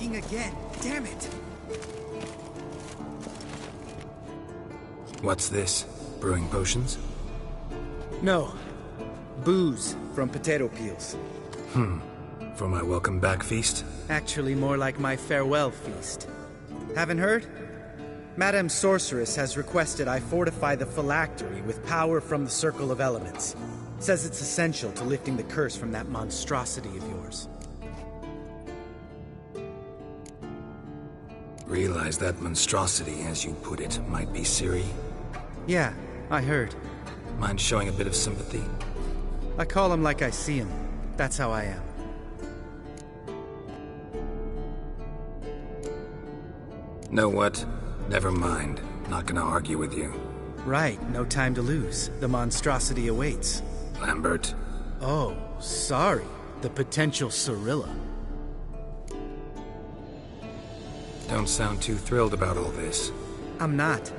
leaking again. Damn it! What's this? Brewing potions? No. Booze from potato peels. For my welcome back feast? Actually, more like my farewell feast. Haven't heard? Madame Sorceress has requested I fortify the phylactery with power from the Circle of Elements. Says it's essential to lifting the curse from that monstrosity of yours. Realize that monstrosity, as you put it, might be Ciri? Yeah, I heard. Mind showing a bit of sympathy? I call him like I see him. That's how I am. Know what? Never mind. Not gonna argue with you. Right, no time to lose. The monstrosity awaits. Lambert. Oh, sorry. The potential Cirilla. Don't sound too thrilled about all this. I'm not.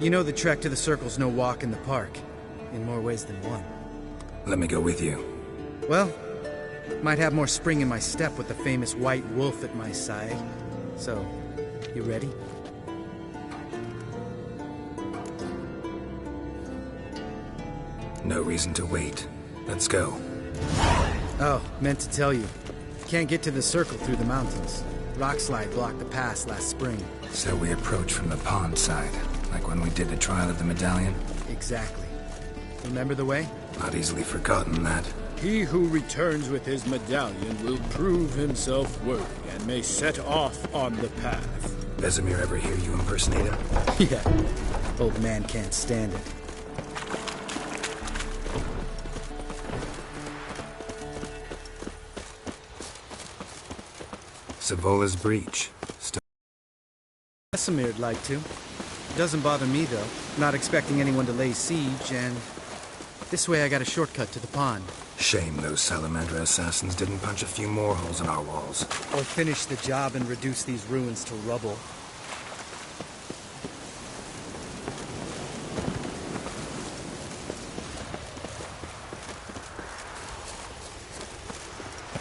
You know the trek to the Circle's no walk in the park. In more ways than one. Let me go with you. Well, might have more spring in my step with the famous white wolf at my side. So, you ready? No reason to wait. Let's go. Oh, meant to tell you. Can't get to the Circle through the mountains. Rockslide blocked the pass last spring. So we approach from the pond side, like when we did the trial of the medallion? Exactly. Remember the way? Not easily forgotten, that. He who returns with his medallion will prove himself worthy and may set off on the path. Vesemir ever hear you impersonate him? Yeah. Old man can't stand it. Savola's breach. Vesemir'd like to. Doesn't bother me, though. Not expecting anyone to lay siege, and this way I got a shortcut to the pond. Shame those Salamander assassins didn't punch a few more holes in our walls. Or finish the job and reduce these ruins to rubble.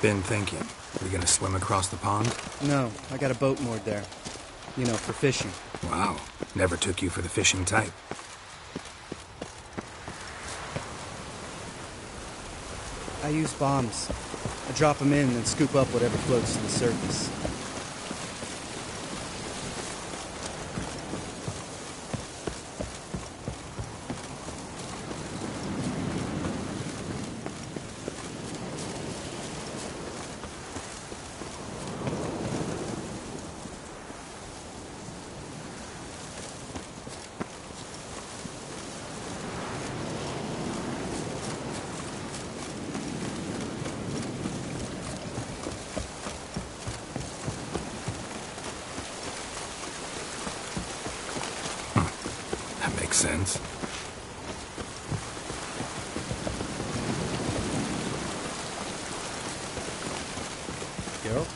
Been thinking. We gonna swim across the pond? No, I got a boat moored there. You know, for fishing. Wow. Never took you for the fishing type. I use bombs. I drop them in and then scoop up whatever floats to the surface. Sense. Geralt?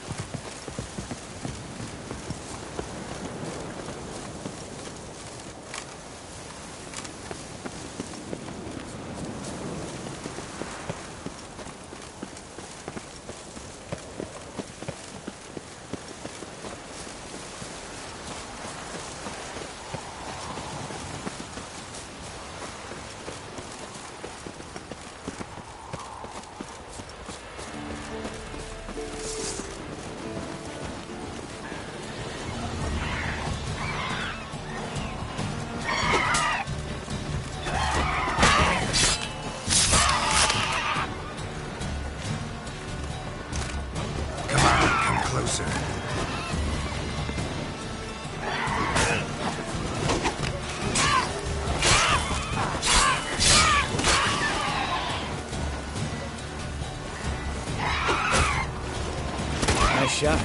Nice shot.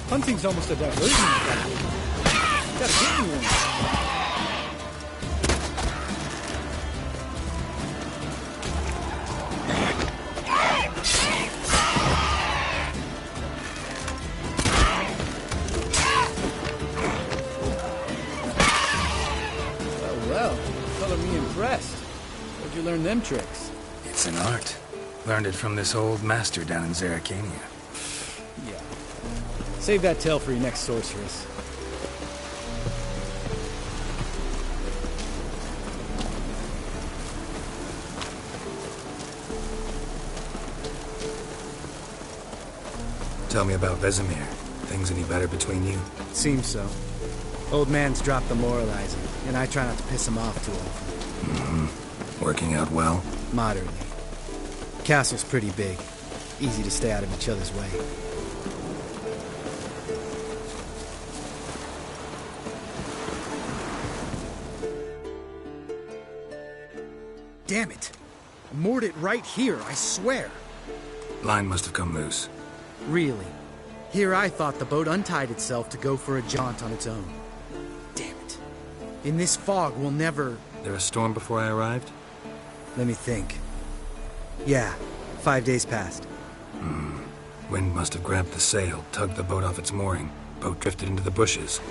Hunting's almost a diversion. Gotta get you one. you learn them tricks? It's an art. Learned it from this old master down in Zerrikania. Yeah. Save that tale for your next sorceress. Tell me about Vesemir. Things any better between you? Seems so. Old man's dropped the moralizing, and I try not to piss him off too often. Mm-hmm. Working out well? Moderately. Castle's pretty big. Easy to stay out of each other's way. Damn it! I moored it right here, I swear! Line must have come loose. Really? Here I thought the boat untied itself to go for a jaunt on its own. Damn it. In this fog, we'll never... There a storm before I arrived? Let me think. Yeah, 5 days passed. Wind must have grabbed the sail, tugged the boat off its mooring. Boat drifted into the bushes.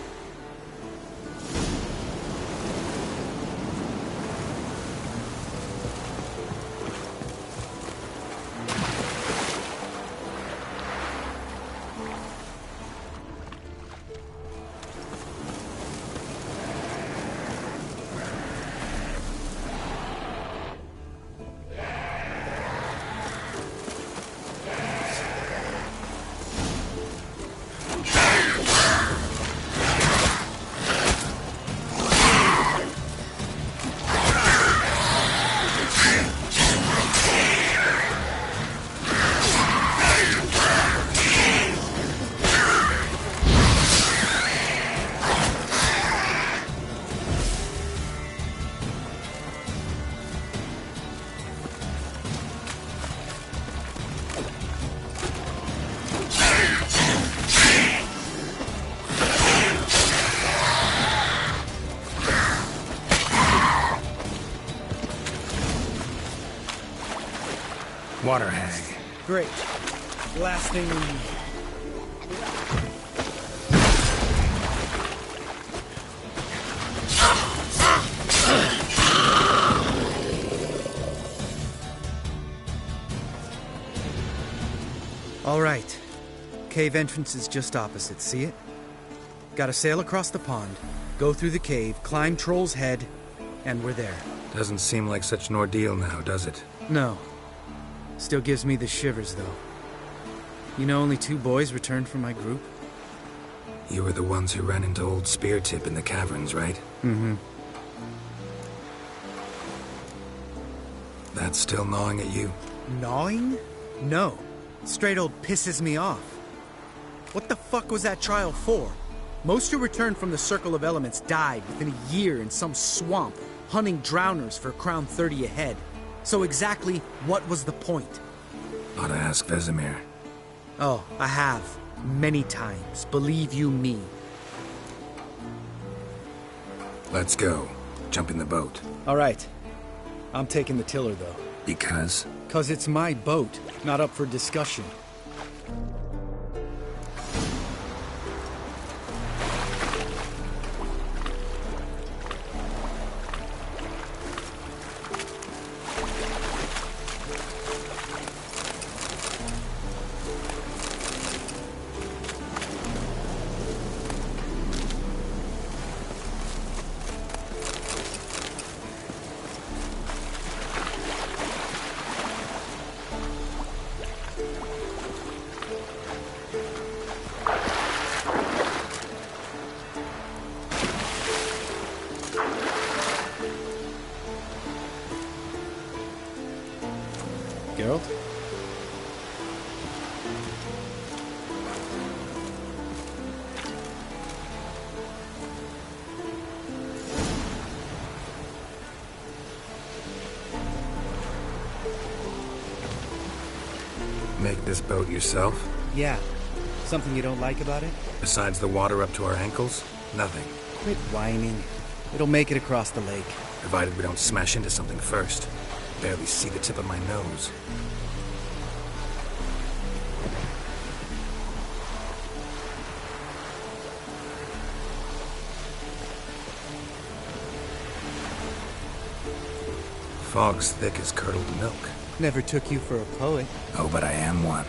Water hag. Great. Last thing we need. All right. Cave entrance is just opposite, see it? Gotta sail across the pond, go through the cave, climb Troll's Head, and we're there. Doesn't seem like such an ordeal now, does it? No. Still gives me the shivers, though. You know only 2 boys returned from my group? You were the ones who ran into old Speartip in the caverns, right? Mm-hmm. That's still gnawing at you? Gnawing? No. Straight old pisses me off. What the fuck was that trial for? Most who returned from the Circle of Elements died within a year in some swamp, hunting drowners for crown 30 a head. So exactly what was the point? Ought to ask Vesemir. Oh, I have. Many times. Believe you me. Let's go. Jump in the boat. All right. I'm taking the tiller, though. Because? 'Cause it's my boat, not up for discussion. Geralt? Make this boat yourself? Yeah. Something you don't like about it? Besides the water up to our ankles? Nothing. Quit whining. It'll make it across the lake. Provided we don't smash into something first. Barely see the tip of my nose. fog's thick as curdled milk. Never took you for a poet. Oh, but I am one.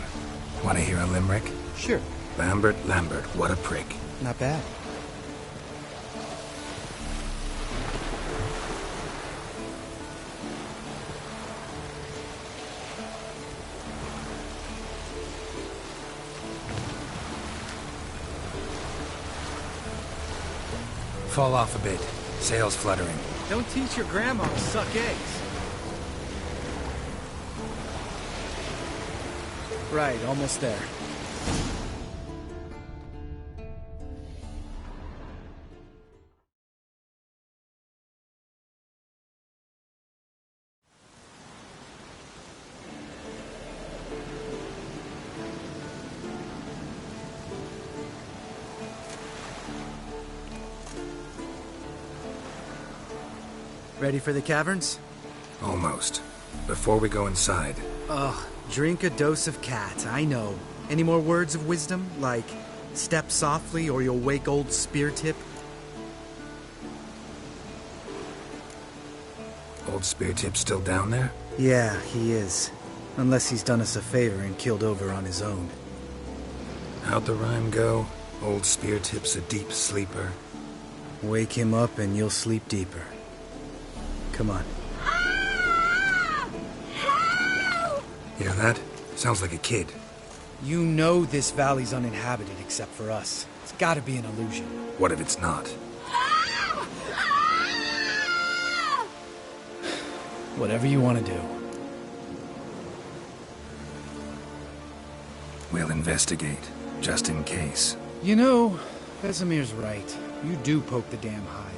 Want to hear a limerick? Sure. Lambert, Lambert, what a prick. Not bad. Fall off a bit. Sails fluttering. Don't teach your grandma to suck eggs. Right, almost there. Ready for the caverns? Almost. Before we go inside... Ugh, drink a dose of cat, I know. Any more words of wisdom? Like, step softly or you'll wake old Spear Tip? Old Spear Tip still down there? Yeah, he is. Unless he's done us a favor and killed over on his own. How'd the rhyme go? Old Spear Tip's a deep sleeper. Wake him up and you'll sleep deeper. Come on. Hear that? Sounds like a kid. You know this valley's uninhabited except for us. It's gotta be an illusion. What if it's not? Whatever you want to do. We'll investigate, just in case. You know, Vesemir's right. You do poke the damn hide.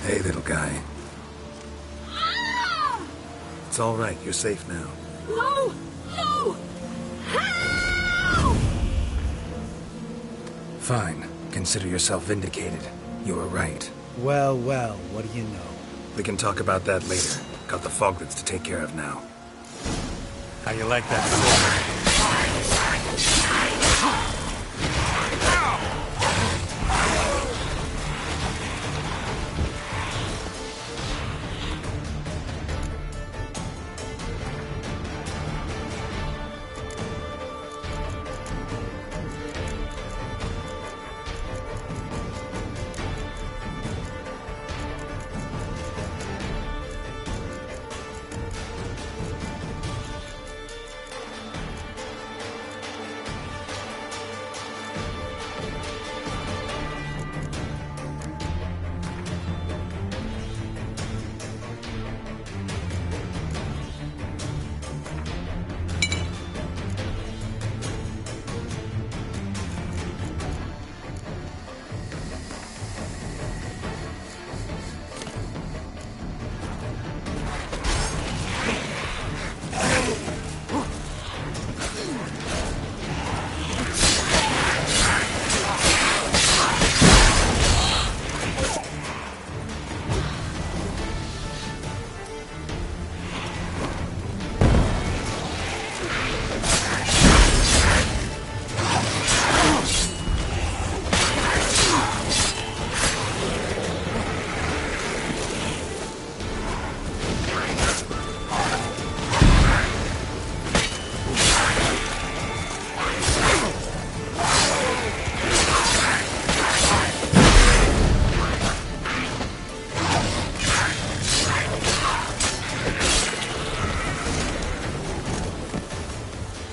Hey, little guy. It's all right. You're safe now. No! No! Help! Fine. Consider yourself vindicated. You were right. Well, well, what do you know? We can talk about that later. Got the foglets to take care of now. How you like that?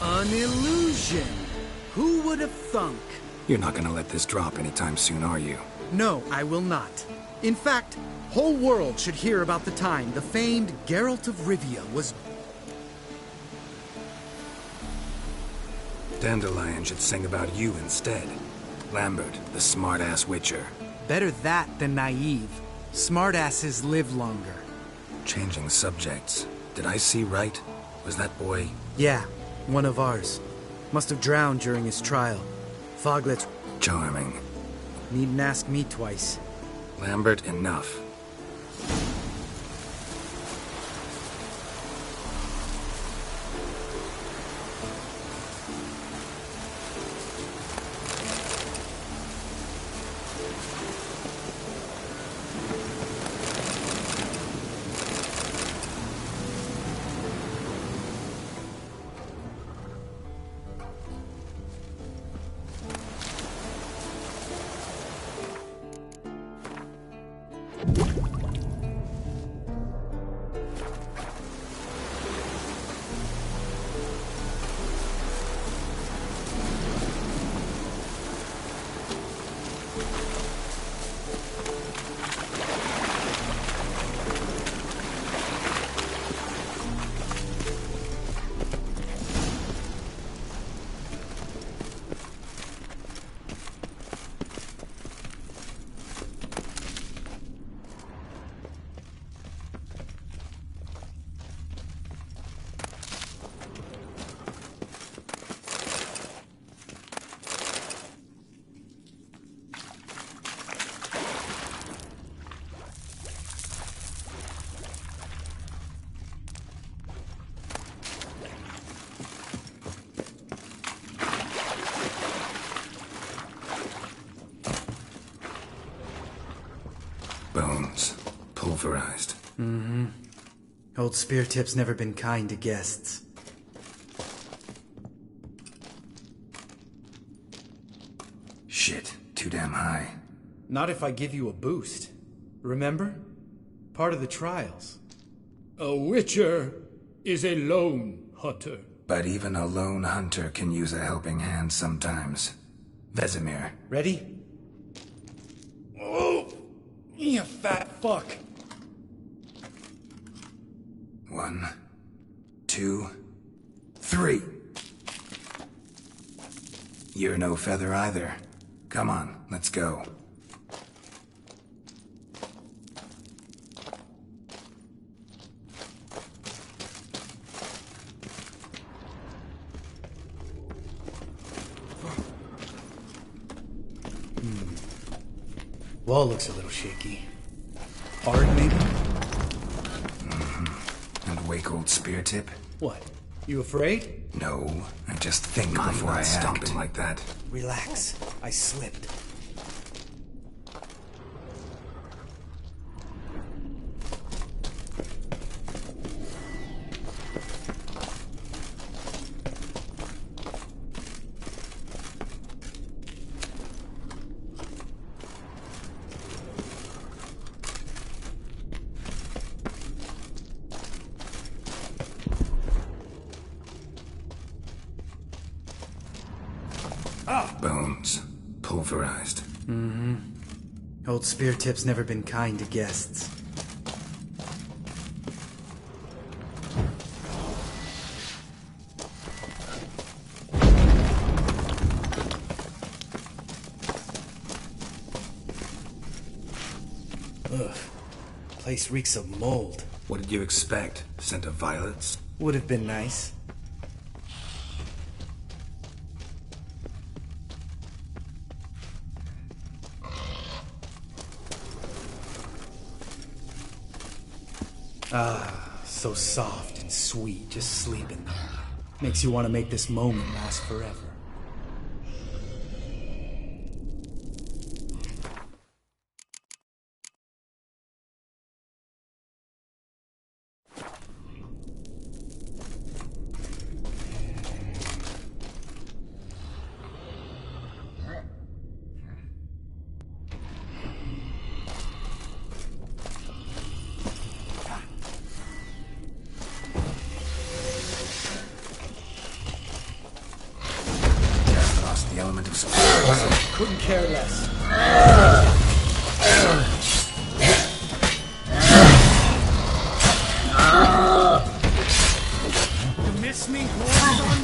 An illusion! Who would have thunk? You're not gonna let this drop anytime soon, are you? No, I will not. In fact, whole world should hear about the time the famed Geralt of Rivia was... Dandelion should sing about you instead. Lambert, the smart-ass witcher. Better that than naive. Smartasses live longer. Changing subjects. Did I see right? Was that boy... Yeah, one of ours. Must have drowned during his trial. Foglets... Charming. Needn't ask me twice. Lambert, enough. Bones. Pulverized. Mm-hmm. Old Spear Tip's never been kind to guests. Shit. Too damn high. Not if I give you a boost. Remember? Part of the trials. A witcher is a lone hunter. But even a lone hunter can use a helping hand sometimes. Vesemir. Ready? Oh! You fat fuck! 1, 2, 3. You're no feather either. Come on, let's go. Wall looks a little shaky. Hard, maybe? And wake old Spear Tip? What? You afraid? No, I just think before I act. stomping Like that. Relax. I slipped. Bones. Pulverized. Mm-hmm. Old Spear Tip's never been kind to guests. Ugh. Place reeks of mold. What did you expect? Scent of violets? Would have been nice. Ah, so soft and sweet, just sleeping there. Makes you want to make this moment last forever. The element of surprise. Couldn't care less. You miss me, Horn?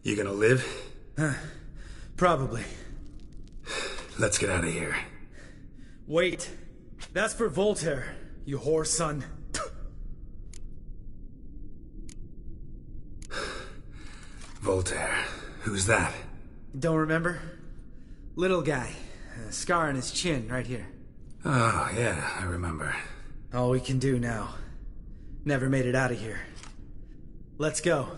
You gonna live? Probably. Let's get out of here. Wait. That's for Voltaire, you whore son. Voltaire. Who's that? Don't remember? Little guy. A scar on his chin, right here. Oh, yeah, I remember. All we can do now. Never made it out of here. Let's go.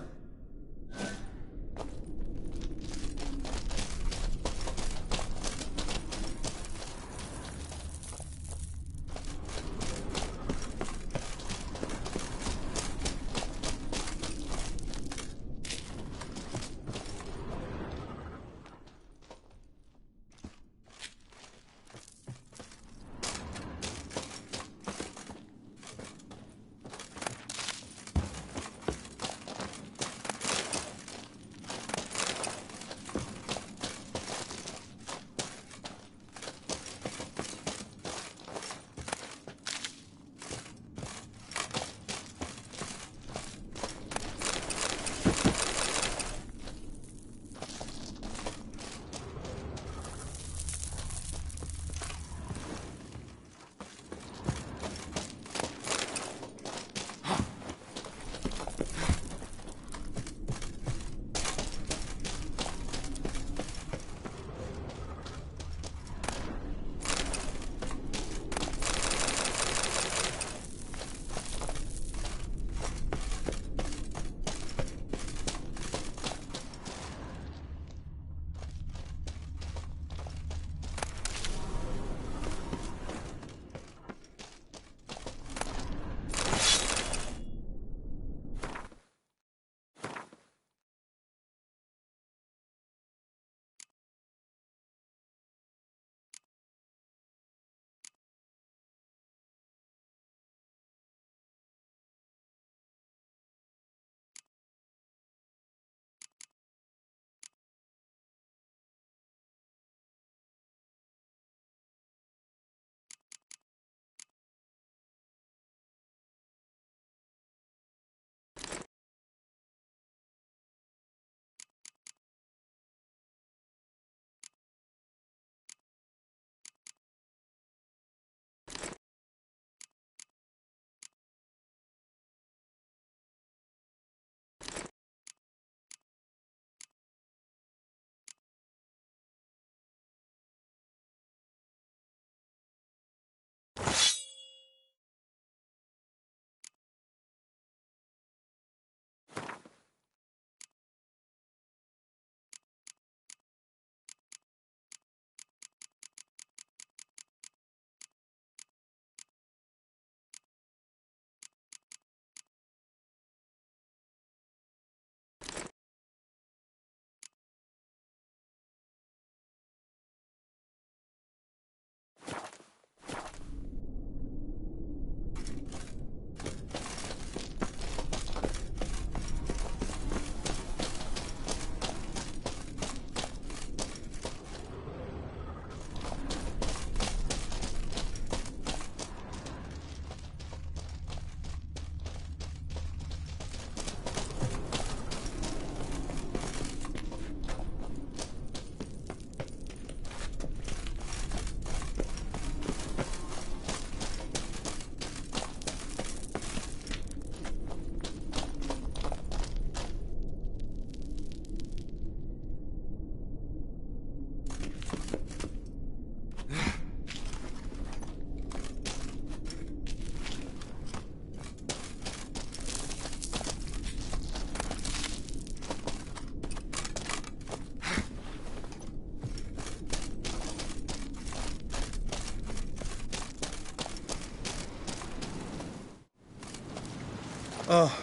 Oh,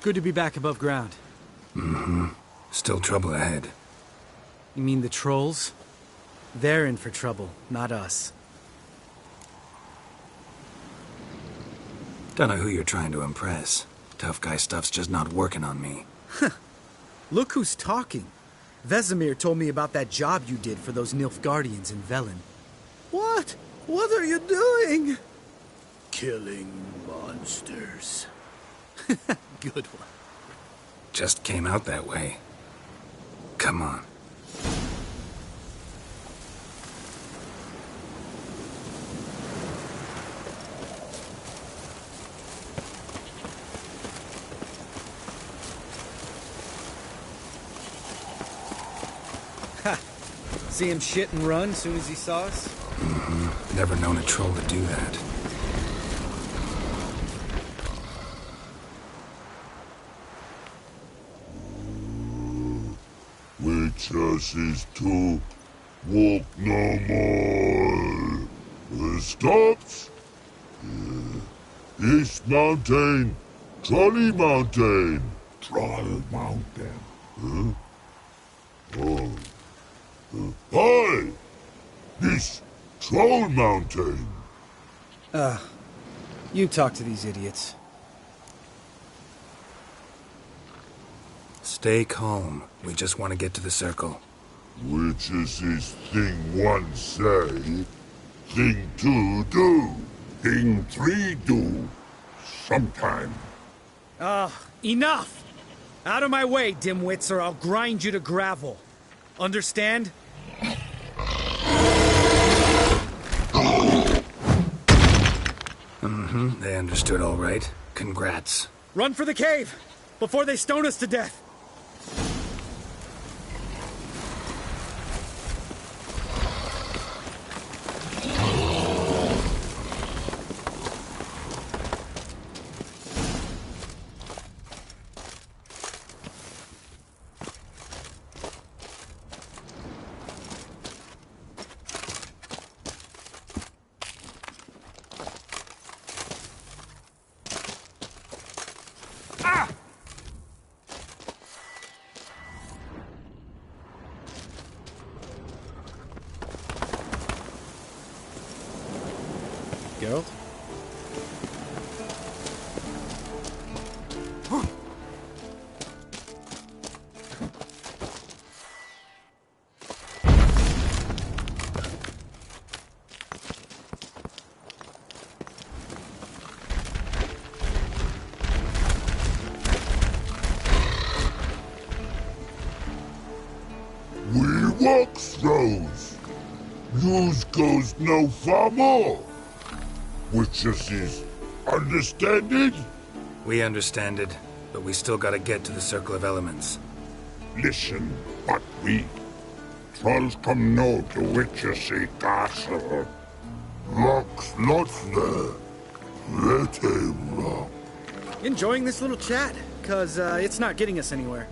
good to be back above ground. Mm-hmm. Still trouble ahead. You mean the trolls? They're in for trouble, not us. Don't know who you're trying to impress. Tough guy stuff's just not working on me. Look who's talking. Vesemir told me about that job you did for those Nilfgaardians in Velen. What? What are you doing? Killing monsters. Good one. Just came out that way. Come on. See him shit and run as soon as he saw us? Mm-hmm. Never known a troll to do that. Witches is to walk no more. Stops? East Mountain, Trolley Mountain. Troll Mountain. Huh? Oh. Hi! This Troll Mountain. You talk to these idiots. Stay calm. We just want to get to the circle. Witches is thing one say, thing two do, thing three do. Sometime. Enough! Out of my way, dimwits, or I'll grind you to gravel. Understand? Mm-hmm. They understood all right. Congrats. Run for the cave! Before they stone us to death! Geralt? We walk throws. Yous goes no far more. Witches is understand it? We understand it, but we still gotta get to the Circle of Elements. Listen, but we trolls come no to Witchessy Castle. Locks lots there. Let him rock. Enjoying this little chat, cause it's not getting us anywhere.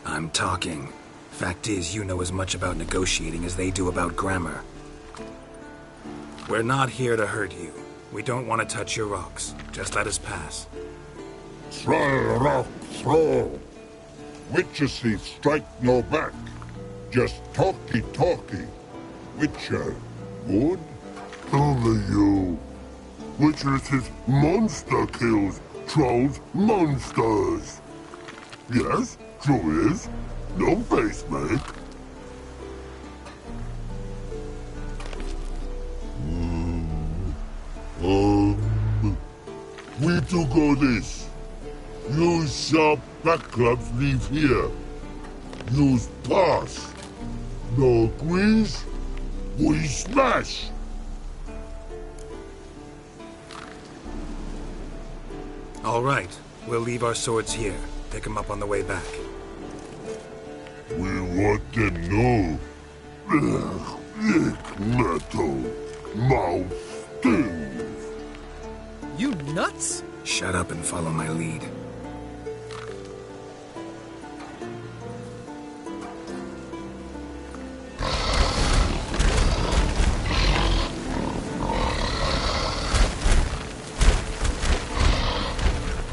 I'm talking. Fact is, you know as much about negotiating as they do about grammar. We're not here to hurt you. We don't want to touch your rocks. Just let us pass. Troll rock throw. Witchessy strike no back. Just talky. Witcher, good? Only you. Witchess's monster kills trolls monsters. Yes, true is. No face make. We do go this. Use sharp back clubs leave here. Use pass. No agrees. We smash. All right. We'll leave our swords here. Pick them up on the way back. We want them know. Lick metal. Mouth stings. You nuts? Shut up and follow my lead.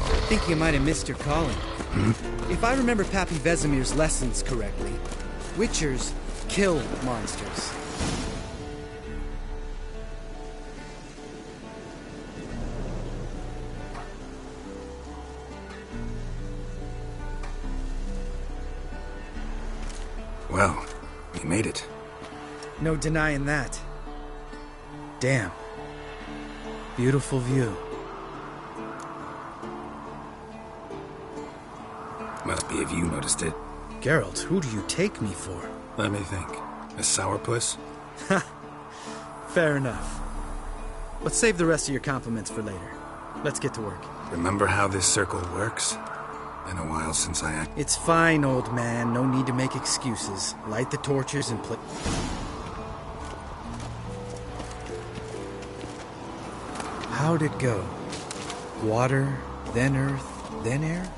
I think you might have missed your calling. If I remember Pappy Vesemir's lessons correctly, Witchers kill monsters. Well, we made it. No denying that. Damn. Beautiful view. Must be if you noticed it. Geralt, who do you take me for? Let me think. A sourpuss? Fair enough. Let's save the rest of your compliments for later. Let's get to work. Remember how this circle works? Been a while since I act. It's fine, old man. No need to make excuses. Light the torches and play. How'd it go? Water, then earth, then air?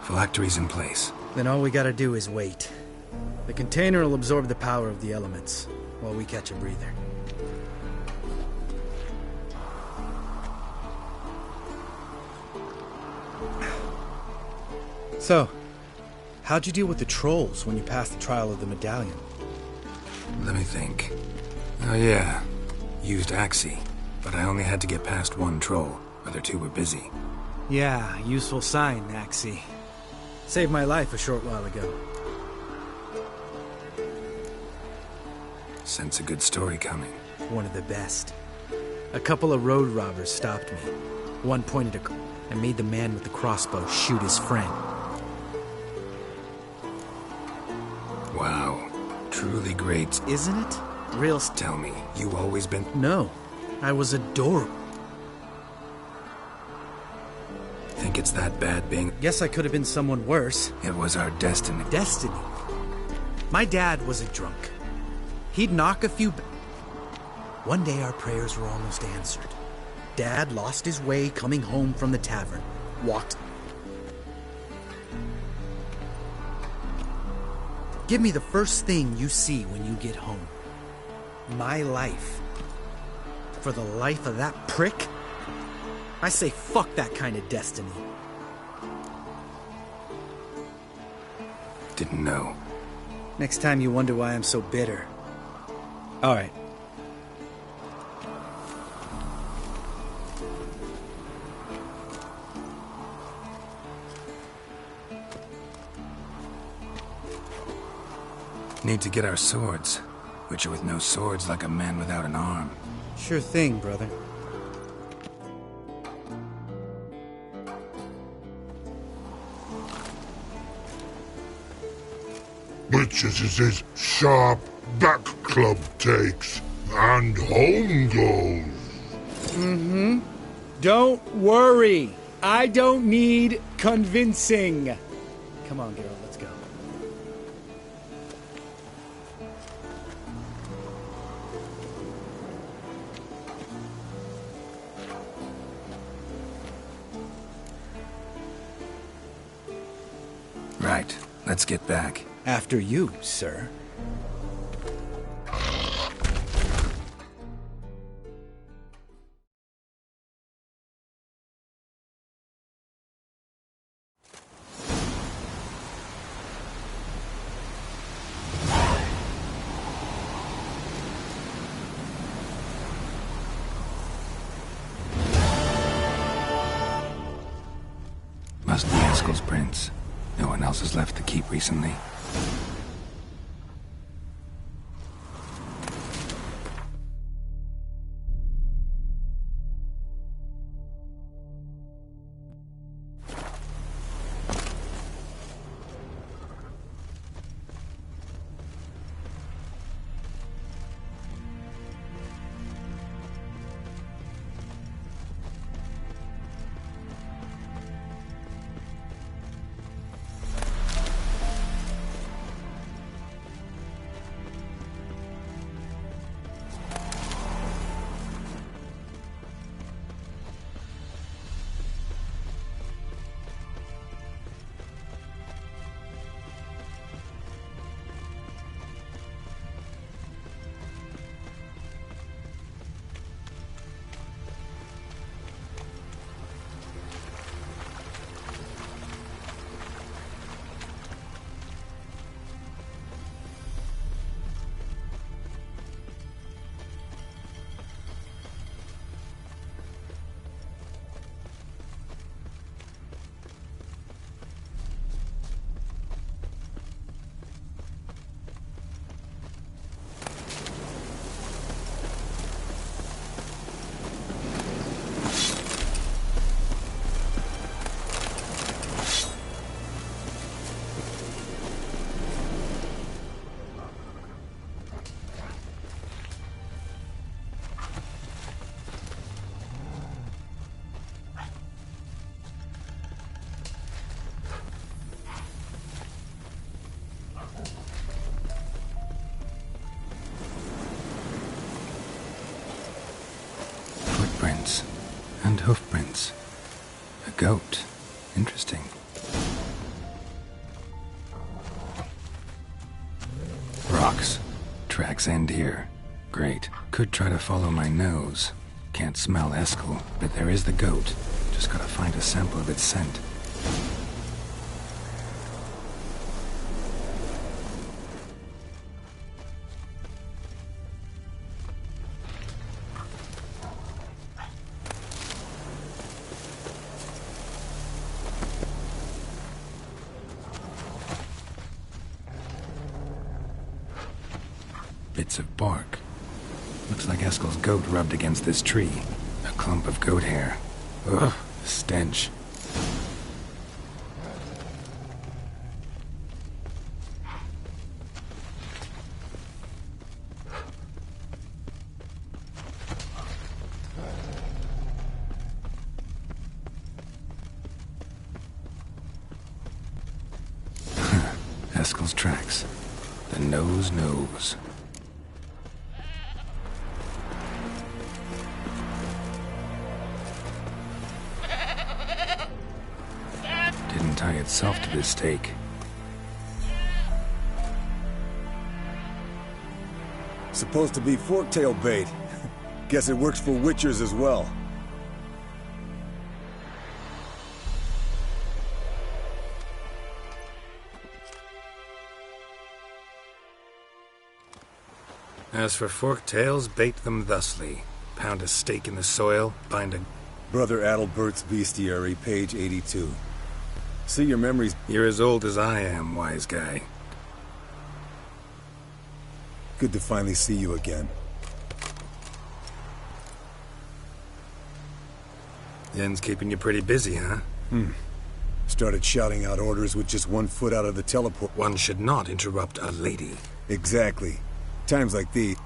Phylactery's in place. Then all we gotta do is wait. The container will absorb the power of the elements, while we catch a breather. So, how'd you deal with the trolls when you passed the trial of the medallion? Let me think. Oh yeah, used Axie, but I only had to get past one troll. Other two were busy. Yeah, useful sign, Axie. Saved my life a short while ago. Sense a good story coming. One of the best. A couple of road robbers stopped me. One pointed and made the man with the crossbow shoot his friend. Wow. Truly great. Isn't it? Real Tell me, you always been... No. I was adorable. Think it's that bad being... Guess I could have been someone worse. It was our destiny. Destiny? My dad was a drunk. He'd knock a few... One day our prayers were almost answered. Dad lost his way coming home from the tavern. Walked... Give me the first thing you see when you get home. My life. For the life of that prick? I say fuck that kind of destiny. Didn't know. Next time you wonder why I'm so bitter. All right. Need to get our swords. Witcher with no swords like a man without an arm. Sure thing, brother. Witches is his sharp back club takes, and home goes. Don't worry. I don't need convincing. Come on, Geralt, let's go. Right. Let's get back. After you, sir. Must be Eskel's prints. No one else has left the keep recently. and hoofprints. A goat. Interesting. Rocks. Tracks end here. Great. Could try to follow my nose. Can't smell Eskel, but there is the goat. Just gotta find a sample of its scent. Bits of bark. Looks like Eskel's goat rubbed against this tree. A clump of goat hair. Ugh, the stench. Eskel's tracks. The nose knows. Didn't tie itself to this stake. Supposed to be forktail bait. Guess it works for witchers as well. As for forktails, bait them thusly. Pound a stake in the soil, bind a... Brother Adalbert's Bestiary, page 82. See your memories. You're as old as I am, wise guy. Good to finally see you again. Yen's keeping you pretty busy, huh? Started shouting out orders with just 1 foot out of the teleport. One should not interrupt a lady. Exactly. Times like these.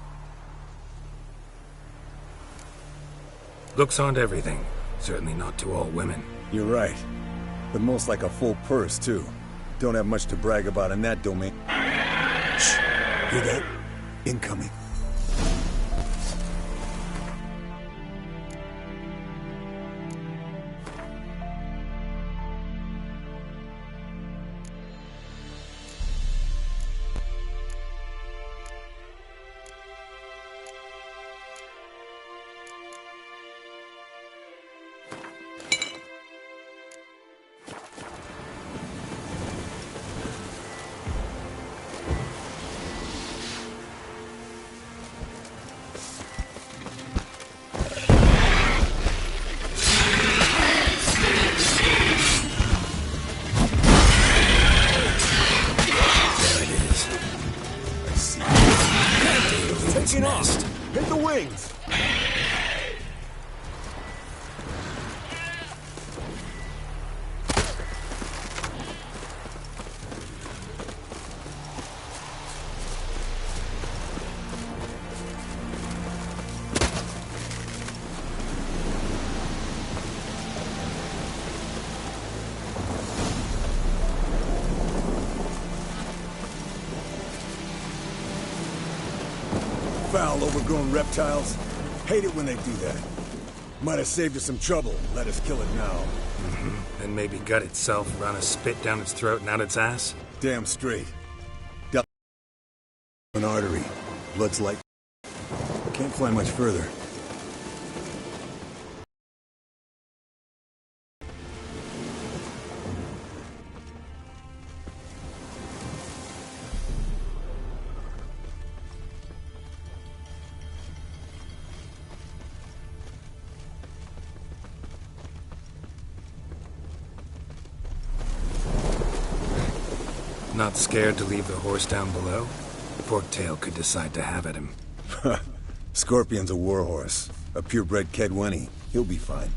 Looks aren't everything. Certainly not to all women. You're right. But most like a full purse, too. Don't have much to brag about in that domain. Shh! Hear that? Incoming. Taking off! Hit the wings! Foul, overgrown reptiles. Hate it when they do that. Might have saved us some trouble. Let us kill it now. Then maybe gut itself, run a spit down its throat and out its ass? Damn straight. Down an artery. Blood's like... Can't fly much further. Not scared to leave the horse down below? Forktail could decide to have at him. Scorpion's a warhorse. A purebred Kedwenny. He'll be fine.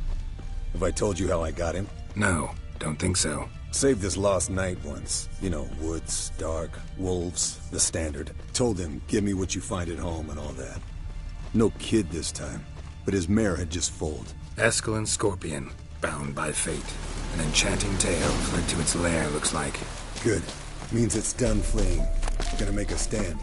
Have I told you how I got him? No, don't think so. Saved this lost knight once. You know, woods, dark, wolves, the standard. Told him, give me what you find at home and all that. No kid this time, but his mare had just foaled. Eskel and Scorpion, bound by fate. An enchanting tale fled to its lair, looks like. Good. Means it's done fleeing. Gonna make a stand.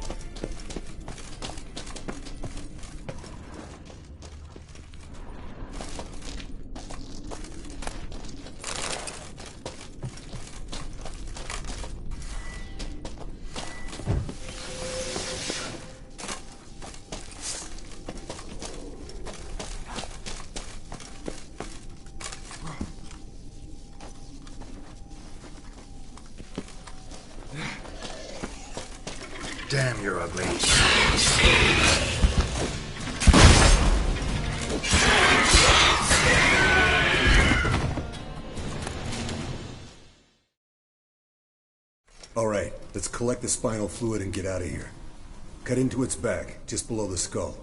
Damn, you're ugly. All right, let's collect the spinal fluid and get out of here. Cut into its back, just below the skull.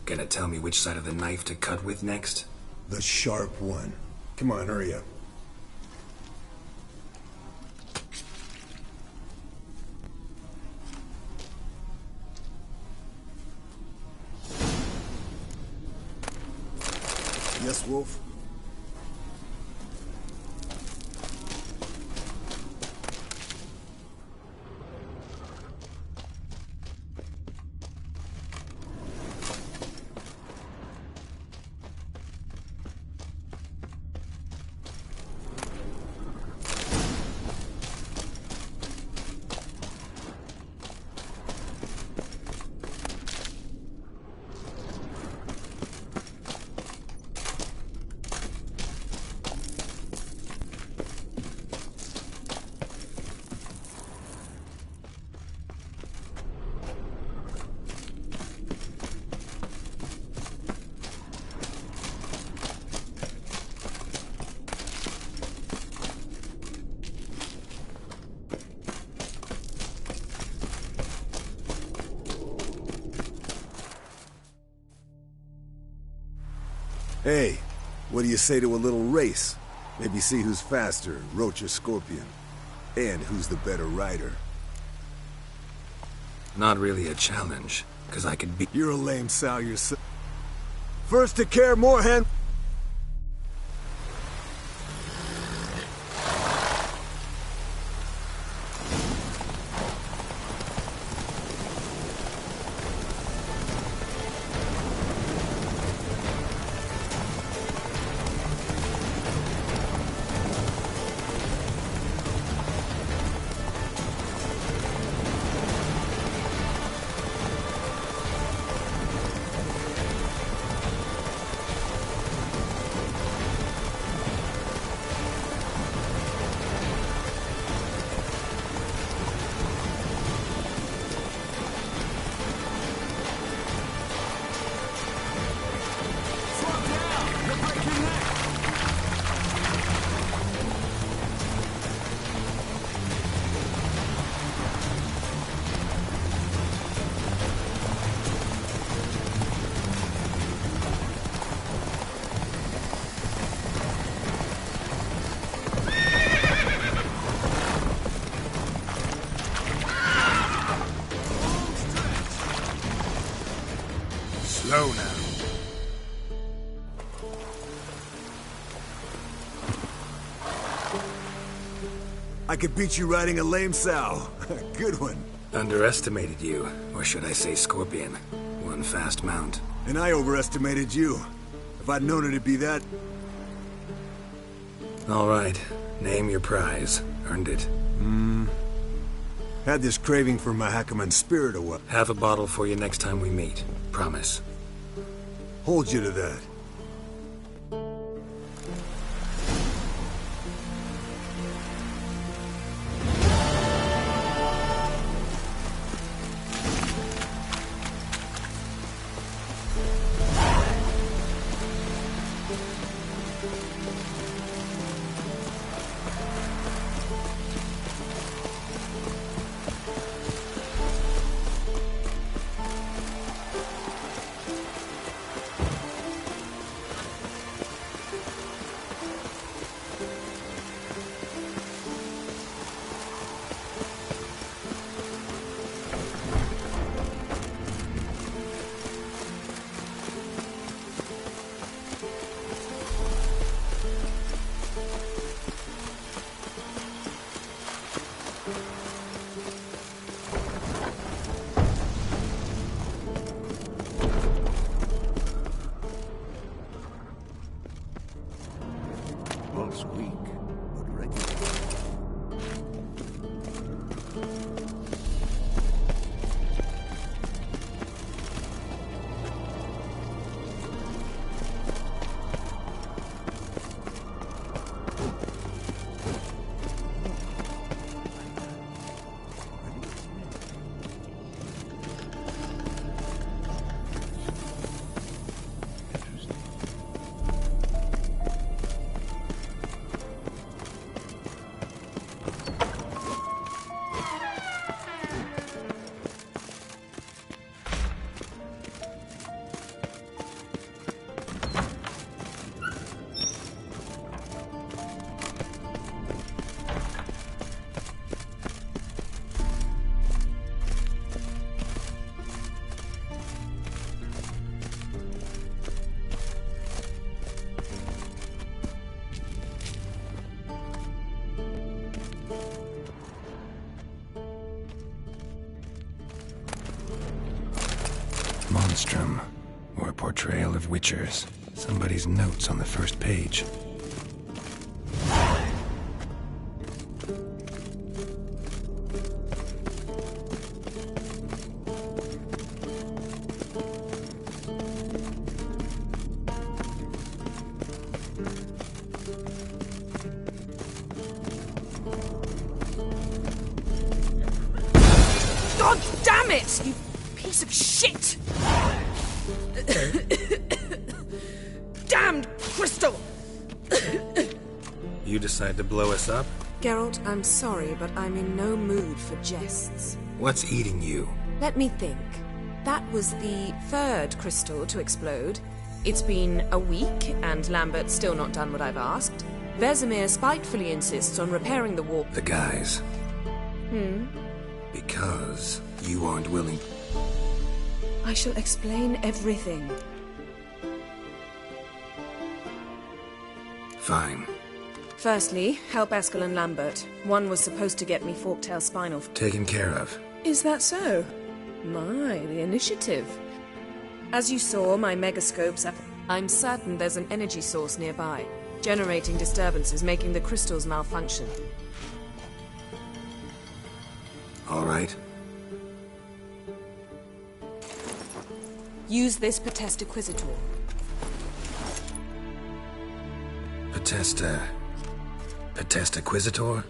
Gonna tell me which side of the knife to cut with next? The sharp one. Come on, hurry up. Yes, Wolf? Hey, what do you say to a little race? Maybe see who's faster, Roach or Scorpion. And who's the better rider. Not really a challenge, because I could beat... You're a lame sow yourself. First to care, Moorhen! Slow now. I could beat you riding a lame sow. Good one. Underestimated you, or should I say Scorpion. One fast mount. And I overestimated you. If I'd known it'd be that... All right, name your prize. Earned it. Had this craving for Mahakaman spirit or what? Have a bottle for you next time we meet. Promise. Hold you to that. Looks weak, but regular. monstrum, or a portrayal of witchers. Somebody's notes on the first page. God damn it! You piece of shit! Damned crystal! You decide to blow us up? Geralt, I'm sorry, but I'm in no mood for jests. What's eating you? Let me think. That was the third crystal to explode. It's been a week, and Lambert's still not done what I've asked. Vesemir spitefully insists on repairing the wall. The guys. Because you aren't willing. I shall explain everything. Fine. Firstly, help Eskel and Lambert. One was supposed to get me Forktail spinal. Taken care of. Is that so? My, the initiative. As you saw, my megascopes up. I'm certain there's an energy source nearby, generating disturbances, making the crystals malfunction. All right. Use this Potesta Quisitor. Potesta Quisitor?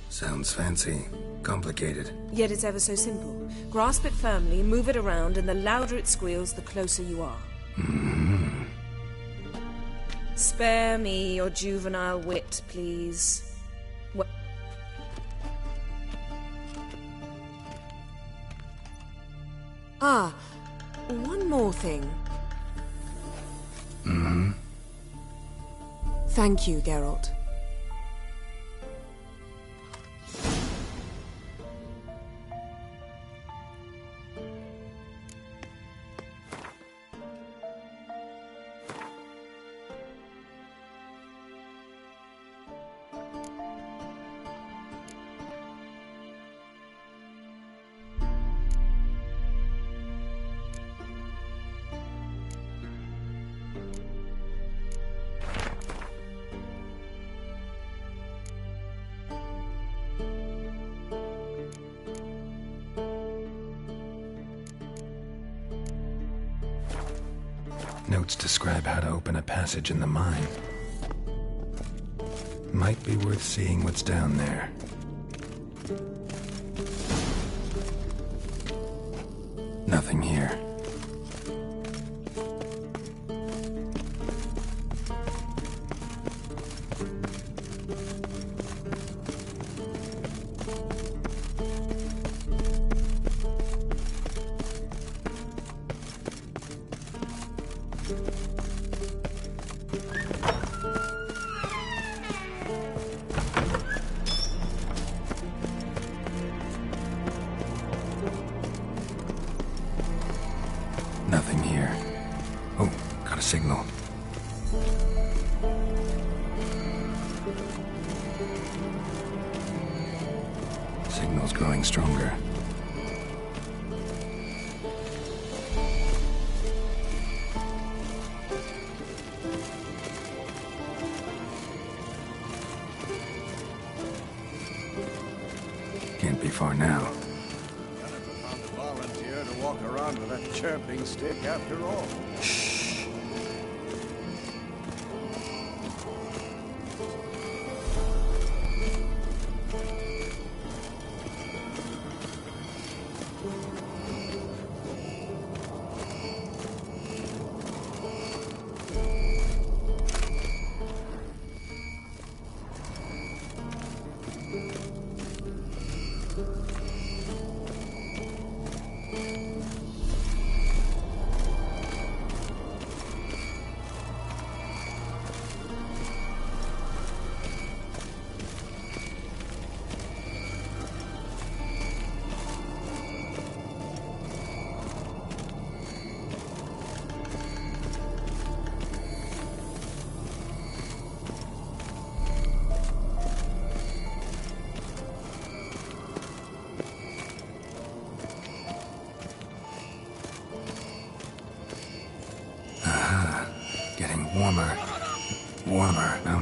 Sounds fancy. Complicated. Yet it's ever so simple. Grasp it firmly, move it around, and the louder it squeals, the closer you are. Spare me your juvenile wit, please. One more thing. Thank you, Geralt. Notes describe how to open a passage in the mine. Might be worth seeing what's down there. Nothing here. Nothing here. Oh, got a signal. Signal's growing stronger. Can't be far now. Volunteer to walk around with a chirping stick after all. Shh.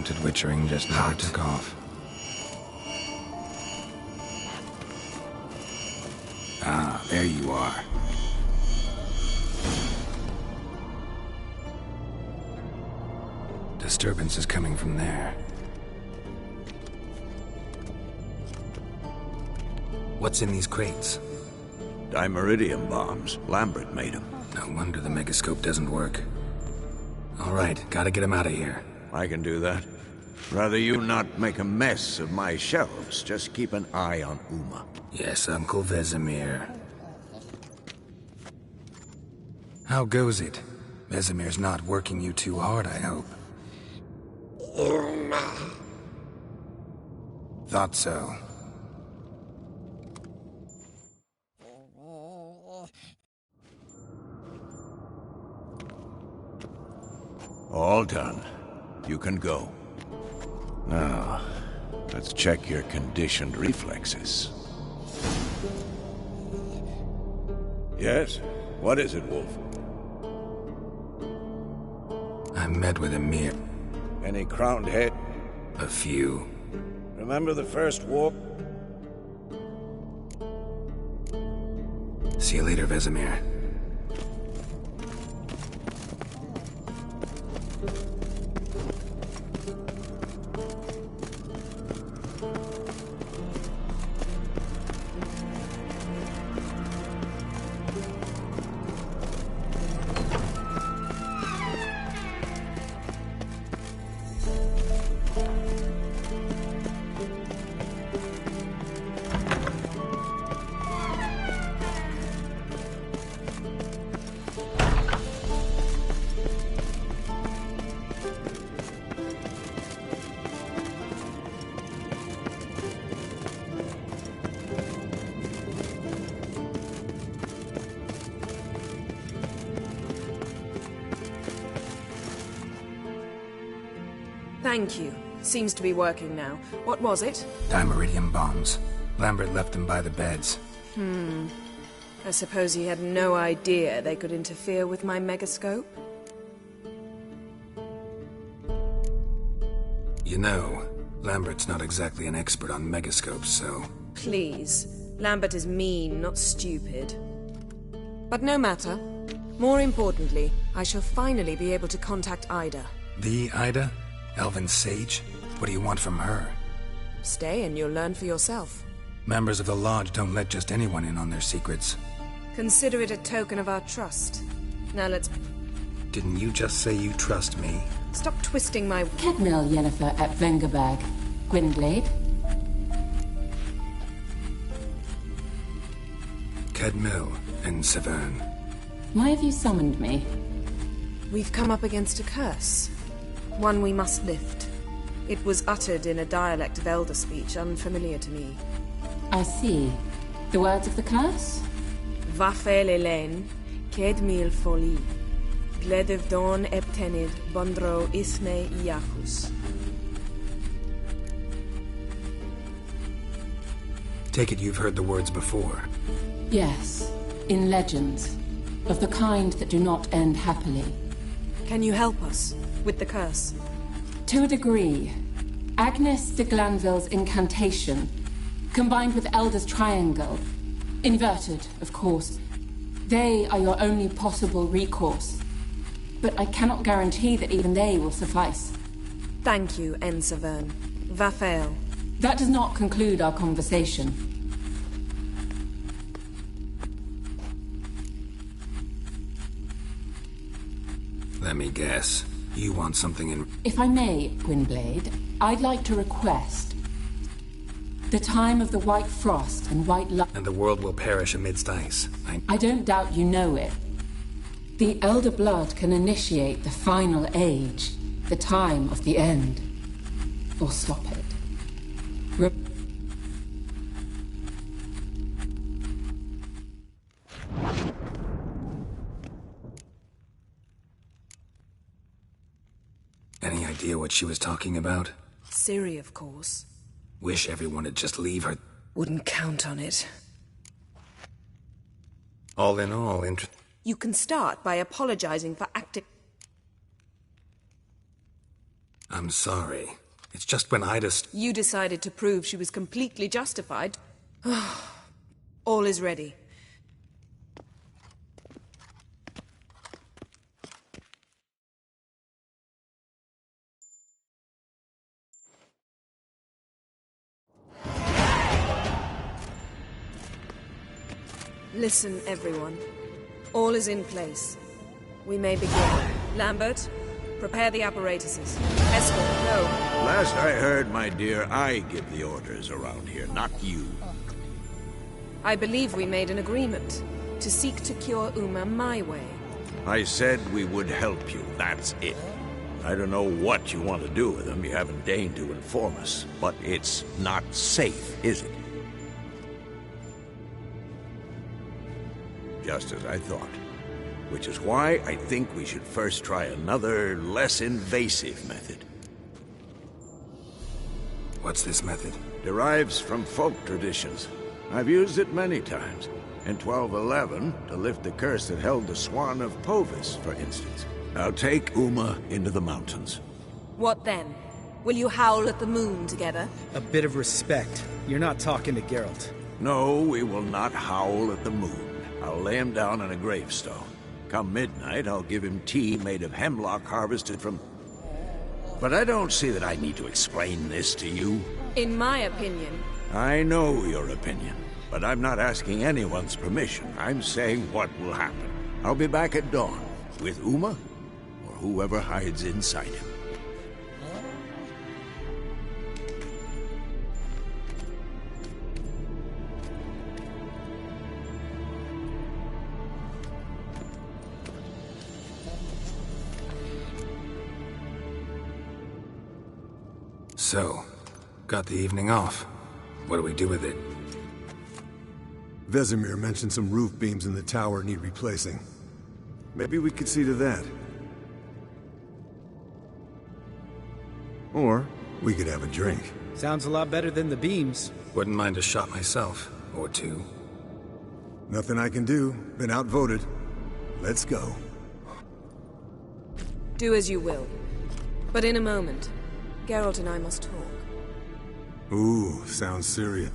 attempted witchering just never took off. Ah, there you are. Disturbance is coming from there. What's in these crates? Dimeridium bombs. Lambert made them. No wonder the megascope doesn't work. All right, gotta get him out of here. I can do that. Rather you not make a mess of my shelves. Just keep an eye on Uma. Yes, Uncle Vesemir. How goes it? Vesemir's not working you too hard, I hope. Thought so. All done. You can go. Now, let's check your conditioned reflexes. Yes? What is it, Wolf? I met with Emir. Any crowned head? A few. Remember the first war? See you later, Vesemir. Thank you. Seems to be working now. What was it? Dimeridium bombs. Lambert left them by the beds. I suppose he had no idea they could interfere with my megascope? You know, Lambert's not exactly an expert on megascopes, so... Please. Lambert is mean, not stupid. But no matter. More importantly, I shall finally be able to contact Ida. The Ida? Elven Sage? What do you want from her? Stay and you'll learn for yourself. Members of the Lodge don't let just anyone in on their secrets. Consider it a token of our trust. Now let's... Didn't you just say you trust me? Stop twisting my... Kedmil Yennefer at Vengerberg. Gwynblade? Kedmil and Severn. Why have you summoned me? We've come up against a curse. One we must lift. It was uttered in a dialect of Elder speech unfamiliar to me. I see. The words of the curse? Vafel Elen, Kedmil Foli, Gledev Don Eptenid, Bondro Isme Iakus. Take it you've heard the words before. Yes. In legends. Of the kind that do not end happily. Can you help us with the curse? To a degree. Agnes de Glanville's incantation, combined with Elder's triangle, inverted, of course. They are your only possible recourse. But I cannot guarantee that even they will suffice. Thank you, En Severn. Vafel. That does not conclude our conversation. Let me guess. You want something in... If I may, Gwynblade, I'd like to request... the time of the White Frost and White Light... And the world will perish amidst ice. I don't doubt you know it. The Elder Blood can initiate the final age, the time of the end. Or stop it. Any idea what she was talking about? Ciri, of course. Wish everyone would just leave her. Wouldn't count on it. All in all, You can start by apologizing for acting... I'm sorry. It's just when You decided to prove she was completely justified. All is ready. Listen, everyone. All is in place. We may begin. Lambert, prepare the apparatuses. Escort, go. Last I heard, my dear, I give the orders around here, not you. I believe we made an agreement to seek to cure Uma my way. I said we would help you, that's it. I don't know what you want to do with them, you haven't deigned to inform us. But it's not safe, is it? Just as I thought. Which is why I think we should first try another, less invasive method. What's this method? Derives from folk traditions. I've used it many times. In 1211, to lift the curse that held the Swan of Povis, for instance. Now take Uma into the mountains. What then? Will you howl at the moon together? A bit of respect. You're not talking to Geralt. No, we will not howl at the moon. I'll lay him down on a gravestone. Come midnight, I'll give him tea made of hemlock harvested from... But I don't see that I need to explain this to you. In my opinion... I know your opinion, but I'm not asking anyone's permission. I'm saying what will happen. I'll be back at dawn, with Uma, or whoever hides inside him. So, got the evening off. What do we do with it? Vesemir mentioned some roof beams in the tower need replacing. Maybe we could see to that. Or we could have a drink. Sounds a lot better than the beams. Wouldn't mind a shot myself, or two. Nothing I can do. Been outvoted. Let's go. Do as you will. But in a moment, Geralt and I must talk. Ooh, sounds serious.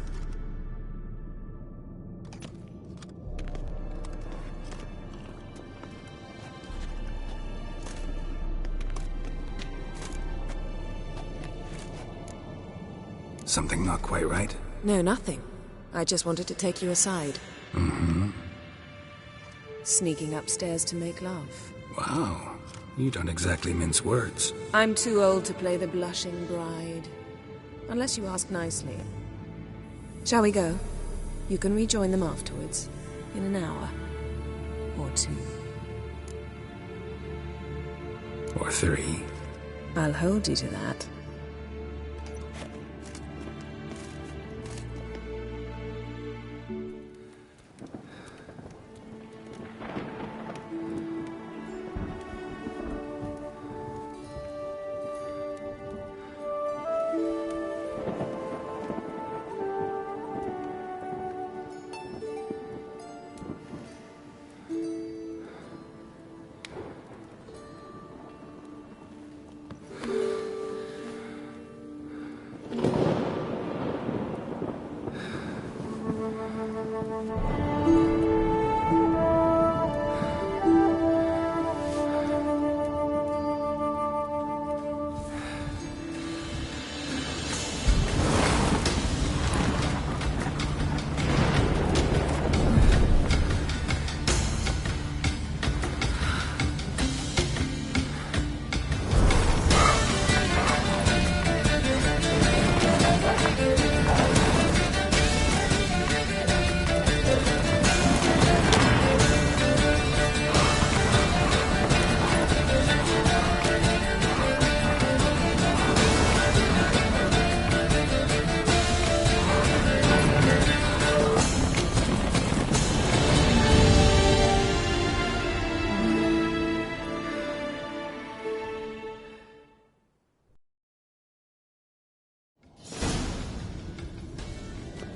Something not quite right? No, nothing. I just wanted to take you aside. Mm-hmm. Sneaking upstairs to make love. Wow. You don't exactly mince words. I'm too old to play the blushing bride. Unless you ask nicely. Shall we go? You can rejoin them afterwards. In an hour. Or 2. Or 3. I'll hold you to that.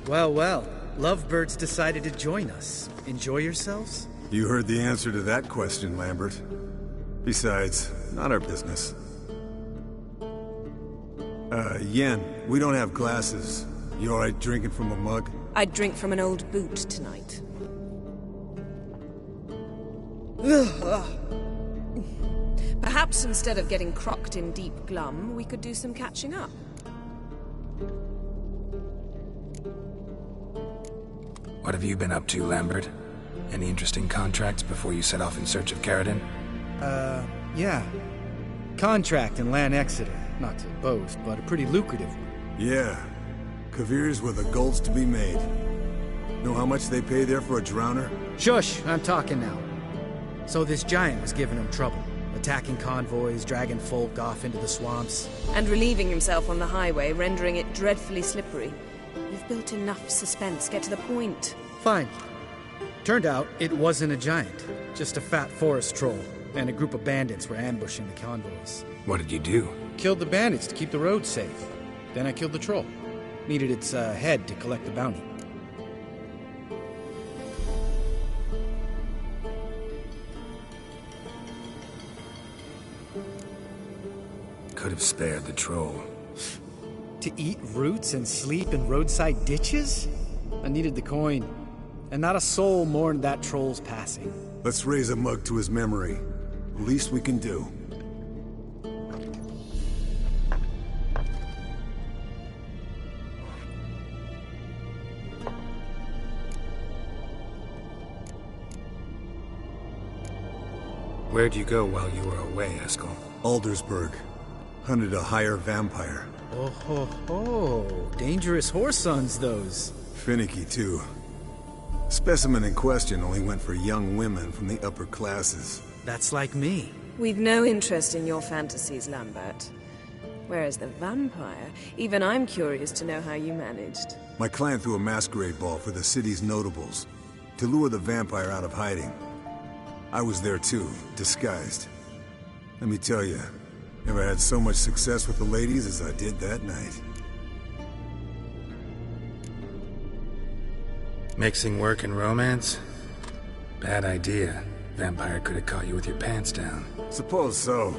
Well, well. Lovebirds decided to join us. Enjoy yourselves? You heard the answer to that question, Lambert. Besides, not our business. Yen, we don't have glasses. You alright drinking from a mug? I'd drink from an old boot tonight. Perhaps instead of getting crocked in deep glum, we could do some catching up. What have you been up to, Lambert? Any interesting contracts before you set off in search of Carradine? Yeah. Contract in LAKESIDE. Not to boast, but a pretty lucrative one. Yeah. Kavir's were the golds to be made. Know how much they pay there for a drowner? Shush! I'm talking now. So this giant was giving him trouble. Attacking convoys, dragging folk off into the swamps. And relieving himself on the highway, rendering it dreadfully slippery. You've built enough suspense. Get to the point. Fine. Turned out, it wasn't a giant. Just a fat forest troll. And a group of bandits were ambushing the convoys. What did you do? Killed the bandits to keep the road safe. Then I killed the troll. Needed its head to collect the bounty. Could have spared the troll. To eat roots and sleep in roadside ditches? I needed the coin. And not a soul mourned that troll's passing. Let's raise a mug to his memory. Least we can do. Where'd you go while you were away, Eskel? Aldersburg. Hunted a higher vampire. Oh ho ho. Dangerous horse sons, those. Finicky, too. Specimen in question only went for young women from the upper classes. That's like me. We've no interest in your fantasies, Lambert. Whereas the vampire, even I'm curious to know how you managed. My client threw a masquerade ball for the city's notables, to lure the vampire out of hiding. I was there too, disguised. Let me tell you, never had so much success with the ladies as I did that night. Mixing work and romance? Bad idea. Vampire could have caught you with your pants down. Suppose so.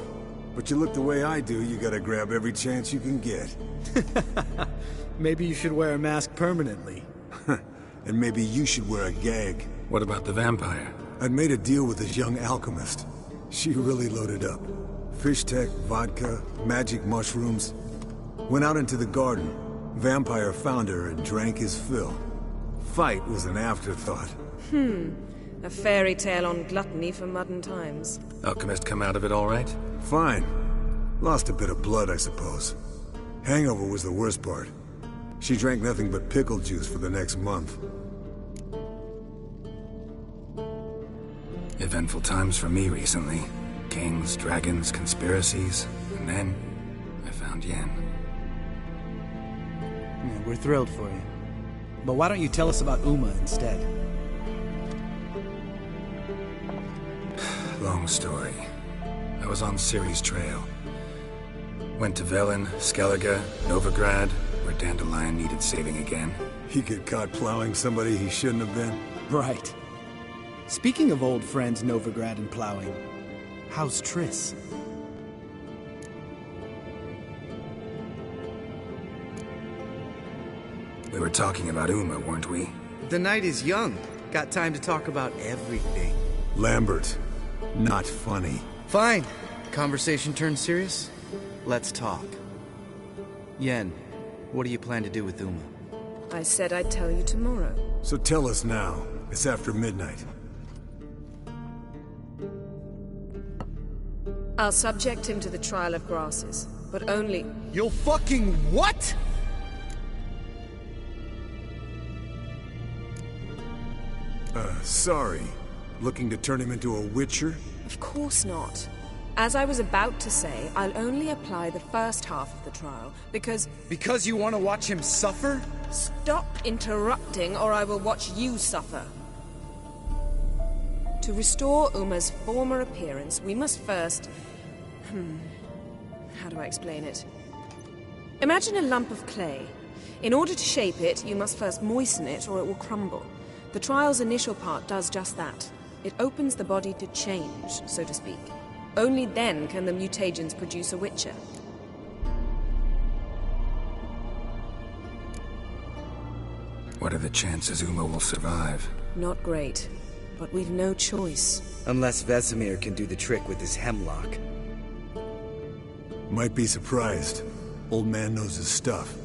But you look the way I do, you gotta grab every chance you can get. Maybe you should wear a mask permanently. And maybe you should wear a gag. What about the vampire? I'd made a deal with this young alchemist. She really loaded up. Fish tech, vodka, magic mushrooms. Went out into the garden. Vampire found her and drank his fill. Fight was an afterthought. A fairy tale on gluttony for modern times. Alchemist come out of it all right? Fine. Lost a bit of blood, I suppose. Hangover was the worst part. She drank nothing but pickle juice for the next month. Eventful times for me recently. Kings, dragons, conspiracies, and then I found Yen. Yeah, we're thrilled for you. But why don't you tell us about Uma instead? Long story. I was on Ciri's trail. Went to Velen, Skellige, Novigrad, where Dandelion needed saving again. He get caught plowing somebody he shouldn't have been. Right. Speaking of old friends Novigrad and plowing, how's Triss? We were talking about Uma, weren't we? The night is young. Got time to talk about everything. Lambert. Not funny. Fine. Conversation turned serious? Let's talk. Yen, what do you plan to do with Uma? I said I'd tell you tomorrow. So tell us now. It's after midnight. I'll subject him to the trial of grasses, but only... You'll fucking what? Sorry. Looking to turn him into a witcher? Of course not. As I was about to say, I'll only apply the first half of the trial, because... Because you want to watch him suffer? Stop interrupting, or I will watch you suffer. To restore Uma's former appearance, we must first... How do I explain it? Imagine a lump of clay. In order to shape it, you must first moisten it, or it will crumble. The trial's initial part does just that. It opens the body to change, so to speak. Only then can the mutagens produce a witcher. What are the chances Uma will survive? Not great, but we've no choice. Unless Vesemir can do the trick with his hemlock. Might be surprised. Old man knows his stuff.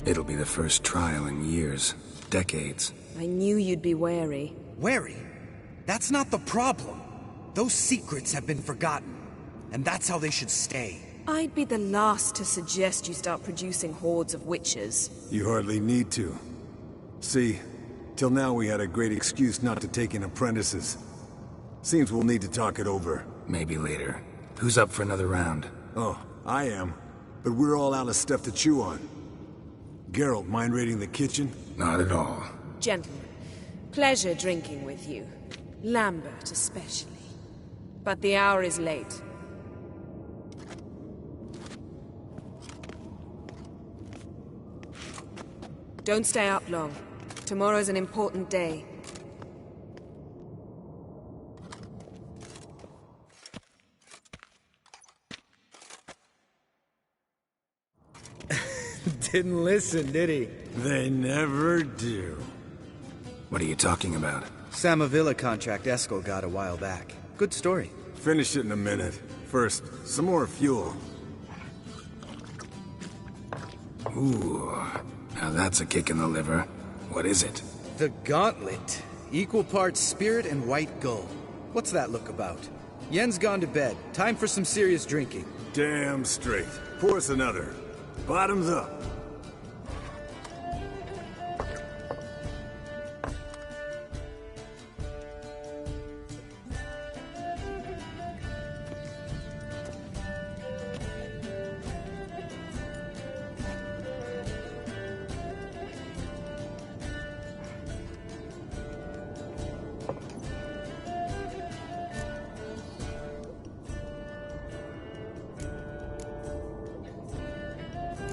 It'll be the first trial in years. Decades. I knew you'd be wary. Wary? That's not the problem. Those secrets have been forgotten. And that's how they should stay. I'd be the last to suggest you start producing hordes of witches. You hardly need to. See, till now we had a great excuse not to take in apprentices. Seems we'll need to talk it over. Maybe later. Who's up for another round? Oh, I am. But we're all out of stuff to chew on. Geralt, mind raiding the kitchen? Not at all. Gentlemen, pleasure drinking with you. Lambert especially. But the hour is late. Don't stay up long. Tomorrow's an important day. Didn't listen, did he? They never do. What are you talking about? Samavilla contract Eskel got a while back. Good story. Finish it in a minute. First, some more fuel. Ooh, now that's a kick in the liver. What is it? The Gauntlet. Equal parts spirit and white gull. What's that look about? Yen's gone to bed. Time for some serious drinking. Damn straight. Pour us another. Bottoms up.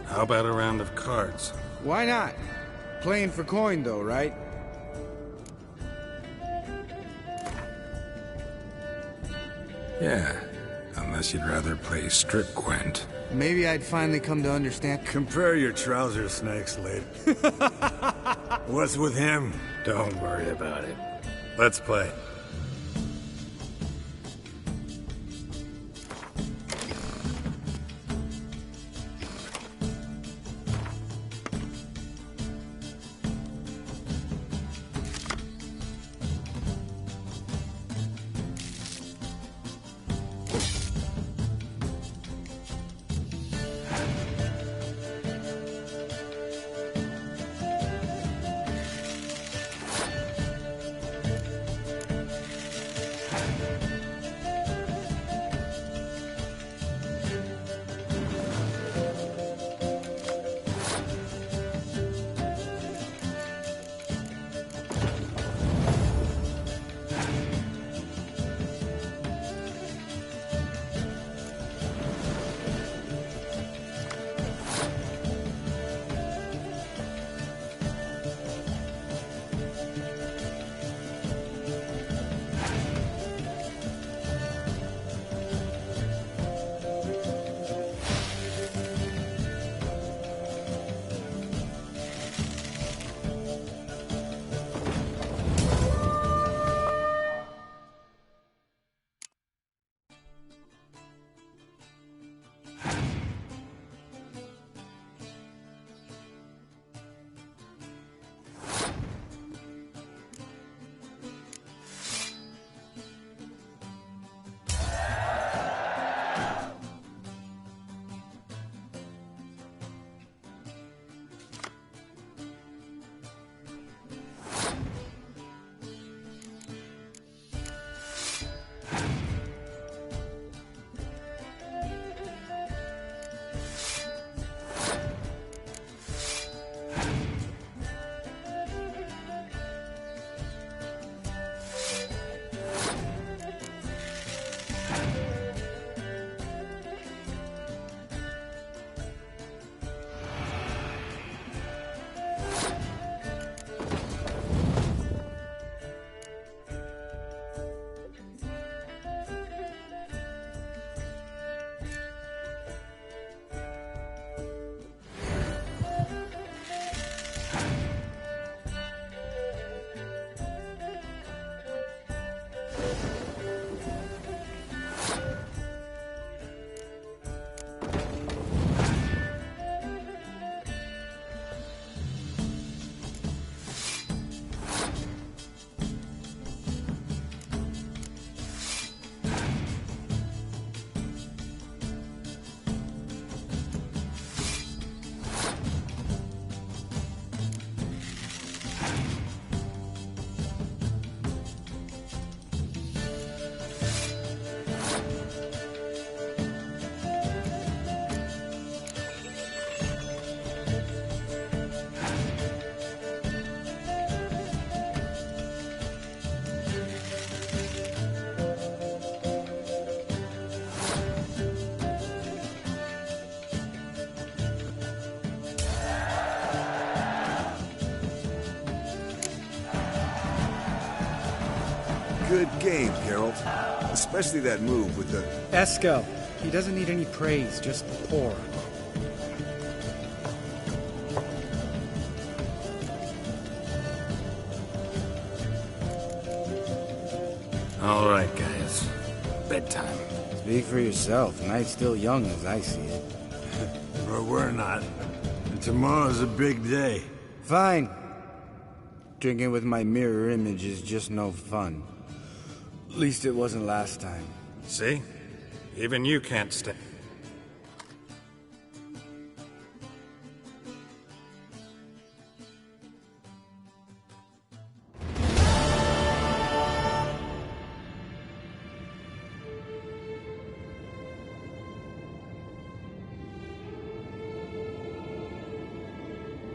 How about a round of cards? Why not? Playing for coin though, right? Yeah, unless you'd rather play strip Gwent. Maybe I'd finally come to understand. Compare your trouser snakes, lad. What's with him? Don't worry about it. Let's play. Good game, Geralt. Especially that move with the... Eskel. He doesn't need any praise, just pour. All right, guys. Bedtime. Speak for yourself. The night's still young as I see it. Or we're not. And tomorrow's a big day. Fine. Drinking with my mirror image is just no fun. At least it wasn't last time. See? Even you can't stay.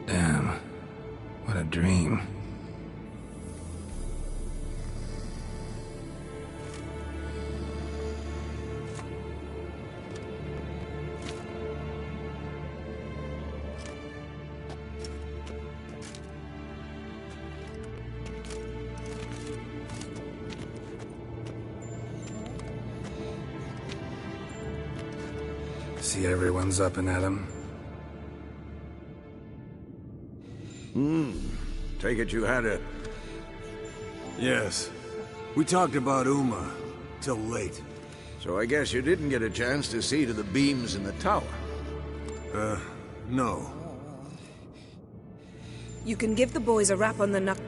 Damn. What a dream. See everyone's up and at 'em. Take it you had a... Yes. We talked about Uma till late. So I guess you didn't get a chance to see to the beams in the tower. No. You can give the boys a rap on the knuck.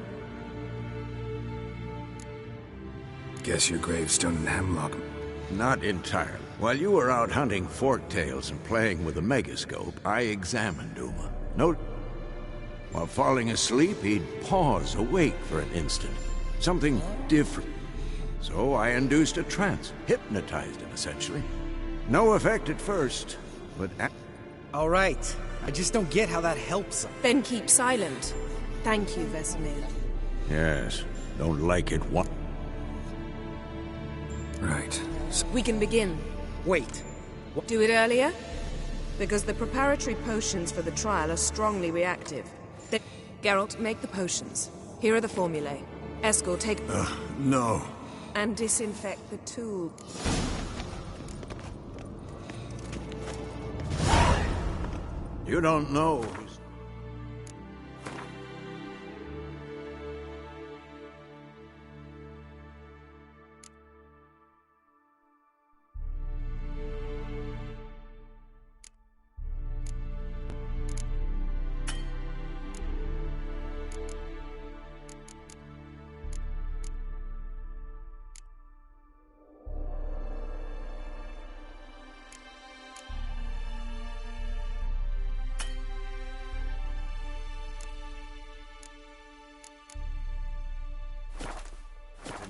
Guess your gravestone and hemlock. Not entirely. While you were out hunting forktails and playing with the megascope, I examined Uma. Note, while falling asleep, he'd pause, awake for an instant. Something different. So I induced a trance, hypnotized him, essentially. No effect at first, but... All right. I just don't get how that helps him. Then keep silent. Thank you, Vesemir. Yes, don't like it one... Right. We can begin. Wait. Do it earlier? Because the preparatory potions for the trial are strongly reactive. Geralt, make the potions. Here are the formulae. Eskel, take... No. And disinfect the tool. You don't know...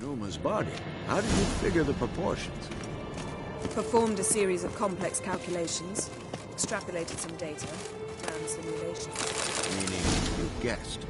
Uma's body. How did you figure the proportions? Performed a series of complex calculations, extrapolated some data, ran simulations. Meaning you guessed.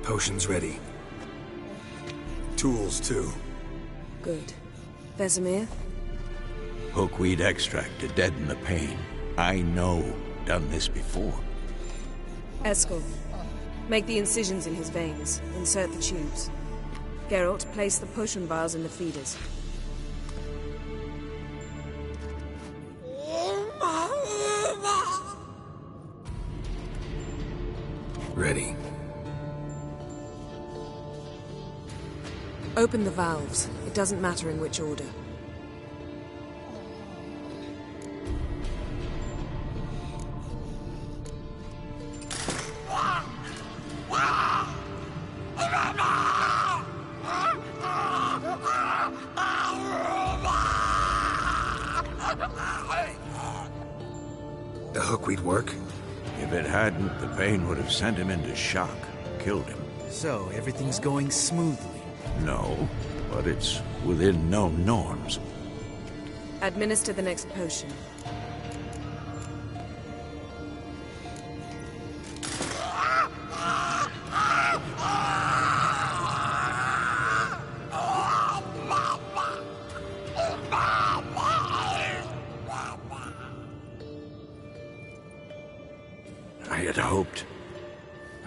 Potions ready. Tools, too. Good. Vesemir? Hookweed extract to deaden the pain. I know. Done this before. Eskel, make the incisions in his veins. Insert the tubes. Geralt, place the potion vials in the feeders. Ready. Open the valves. It doesn't matter in which order. The hookweed work? If it hadn't, the pain would have sent him into shock, killed him. So, everything's going smoothly. No, but it's within known norms. Administer the next potion.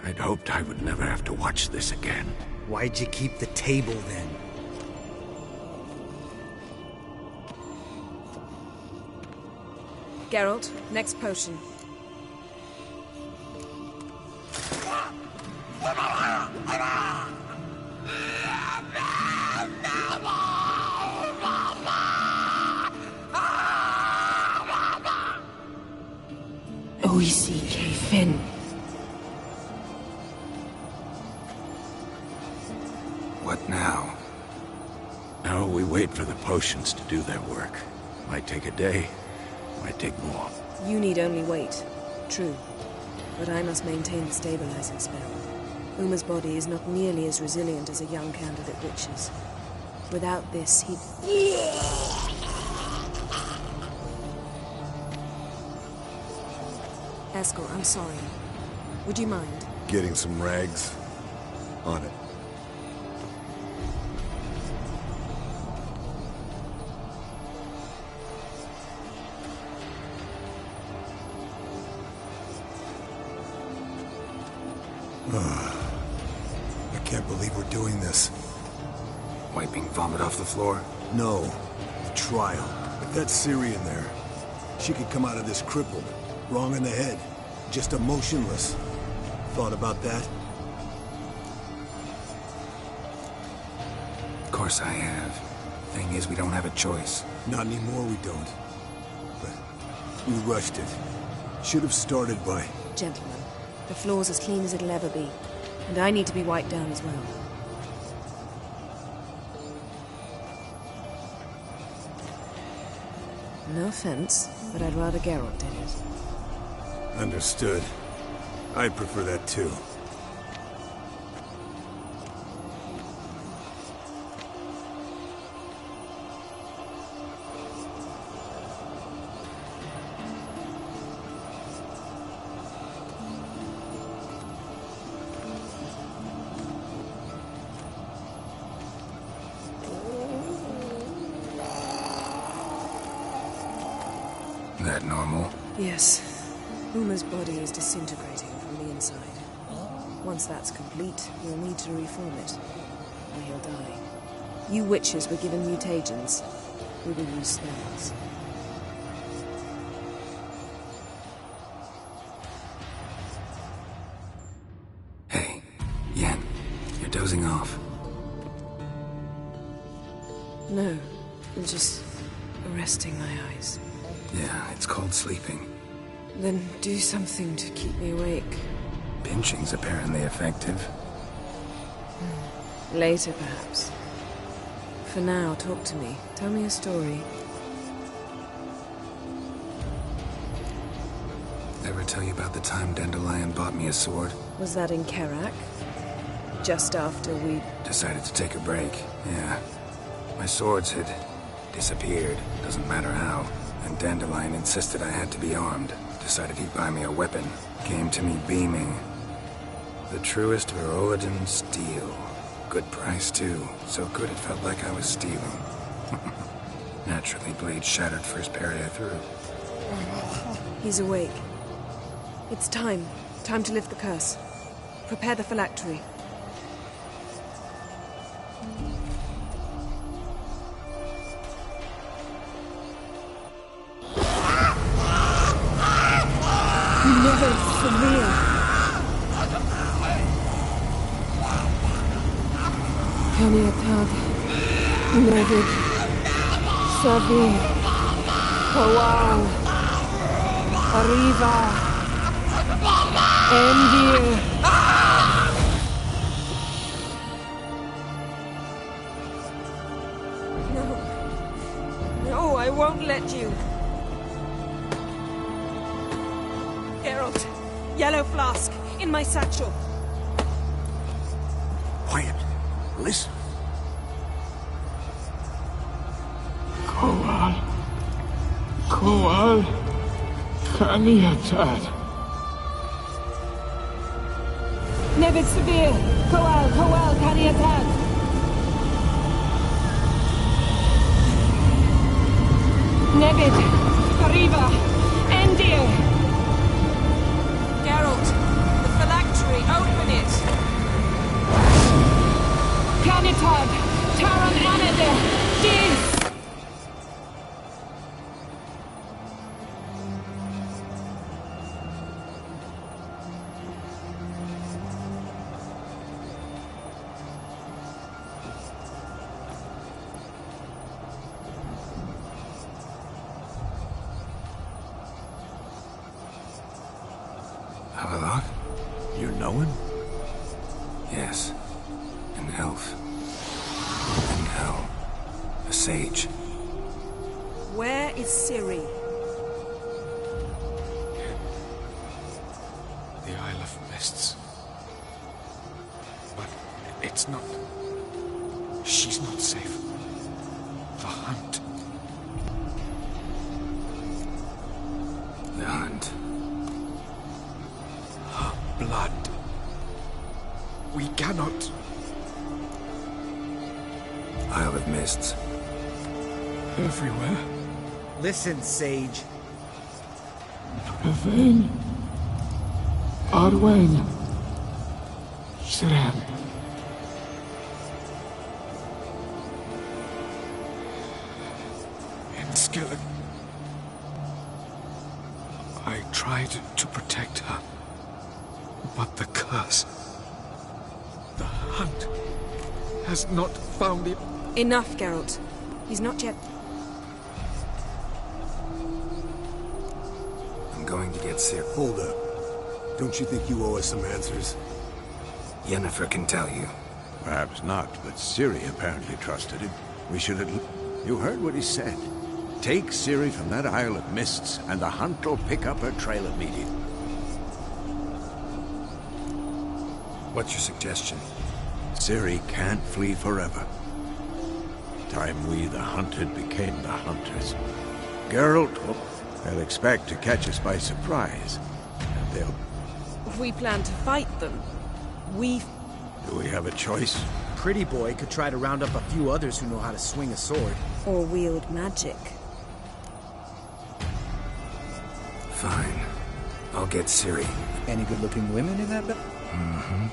I'd hoped I would never have to watch this again. Why'd you keep the table then? Geralt, next potion. O-E-C-K Finn. What now? Now we wait for the potions to do their work. Might take a day, might take more. You need only wait. True. But I must maintain the stabilizing spell. Uma's body is not nearly as resilient as a young candidate witch's. Without this, he'd... Eskel, I'm sorry. Would you mind? Getting some rags? On it. I can't believe we're doing this. Wiping vomit off the floor? No. The trial. If that's Syrian there, she could come out of this crippled, wrong in the head, just emotionless. Thought about that? Of course I have. Thing is, we don't have a choice. Not anymore, we don't. But we rushed it. Should have started by... Gentlemen, the floor's as clean as it'll ever be. And I need to be wiped down as well. No offense, but I'd rather Geralt did it. Understood. I'd prefer that too. That normal? Yes. Uma's body is disintegrating from the inside. Once that's complete, we'll need to reform it, or he'll die. You witches were given mutagens. We will use spells. Hey, Yen, you're dozing off. No, I'm just resting my eyes. Yeah, it's called sleeping. Then do something to keep me awake. Pinching's apparently effective. Later, perhaps. For now, talk to me. Tell me a story. Ever tell you about the time Dandelion bought me a sword? Was that in Kerak? Just after we... Decided to take a break, yeah. My swords had disappeared, doesn't matter how. And Dandelion insisted I had to be armed. Decided he'd buy me a weapon. Came to me beaming. The truest Verolidan steel. Good price, too. So good it felt like I was stealing. Naturally, blade shattered first parry I threw. He's awake. It's time. Time to lift the curse. Prepare the phylactery. Never familiar. Kaniatad, Nevid, Savi, Kowal, Arriva, Endir. No, I won't let you. Geralt, yellow flask, in my satchel. Quiet. Listen. Kowal, Kaniatad. Nevid Sabir, Kowal, Kaniatad. Nevid, Arriva, Endir. Geralt, the phylactery, open it. Kanitad, Taran Anadir, Diz. Havelock? You know him? Yes. An elf. And hell. A sage. Where is Ciri? The Isle of Mists. But it's not... She's not safe. The hunt. The hunt. Her blood. We cannot... Isle of Mists. Everywhere. Listen, Sage. Yvain. Arwen. Siren. In Skillet. I tried to protect her. But the curse... The hunt... has not found it. Enough, Geralt. He's not yet... I'm going to get Ciri. Hold up. Don't you think you owe us some answers? Yennefer can tell you. Perhaps not, but Ciri apparently trusted him. We should have... You heard what he said. Take Ciri from that Isle of Mists, and the hunt will pick up her trail immediately. What's your suggestion? Ciri can't flee forever. Time we, the hunted, became the hunters. Geralt, they'll expect to catch us by surprise. And they'll... We plan to fight them. Do we have a choice? Pretty Boy could try to round up a few others who know how to swing a sword. Or wield magic. Fine. I'll get Ciri. Any good-looking women in that bed? Mm-hmm.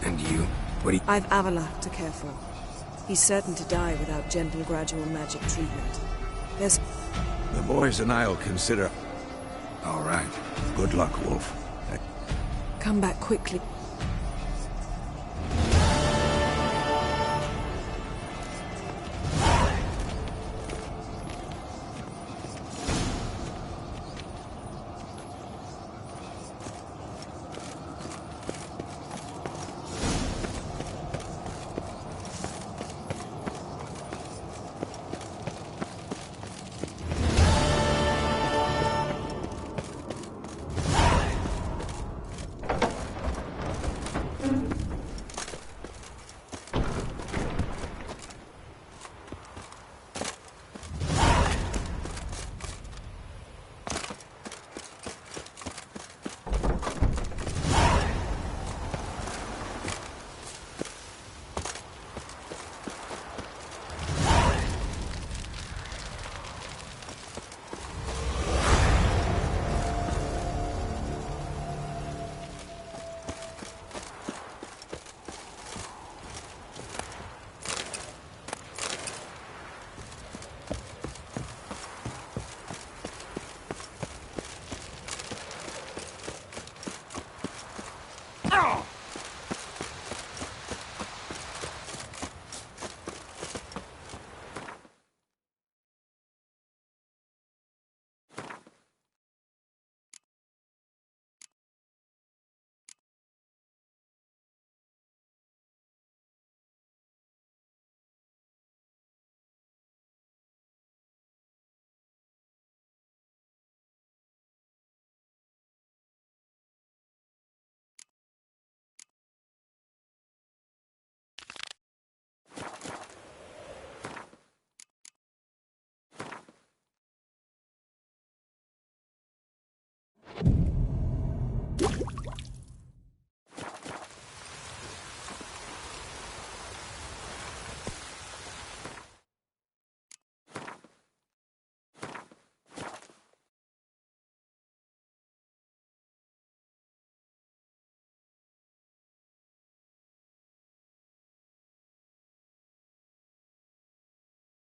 And you? What do you... I've Avalok to care for. He's certain to die without gentle, gradual magic treatment. There's... The boys and I'll consider... All right. Good luck, Wolf. Come back quickly.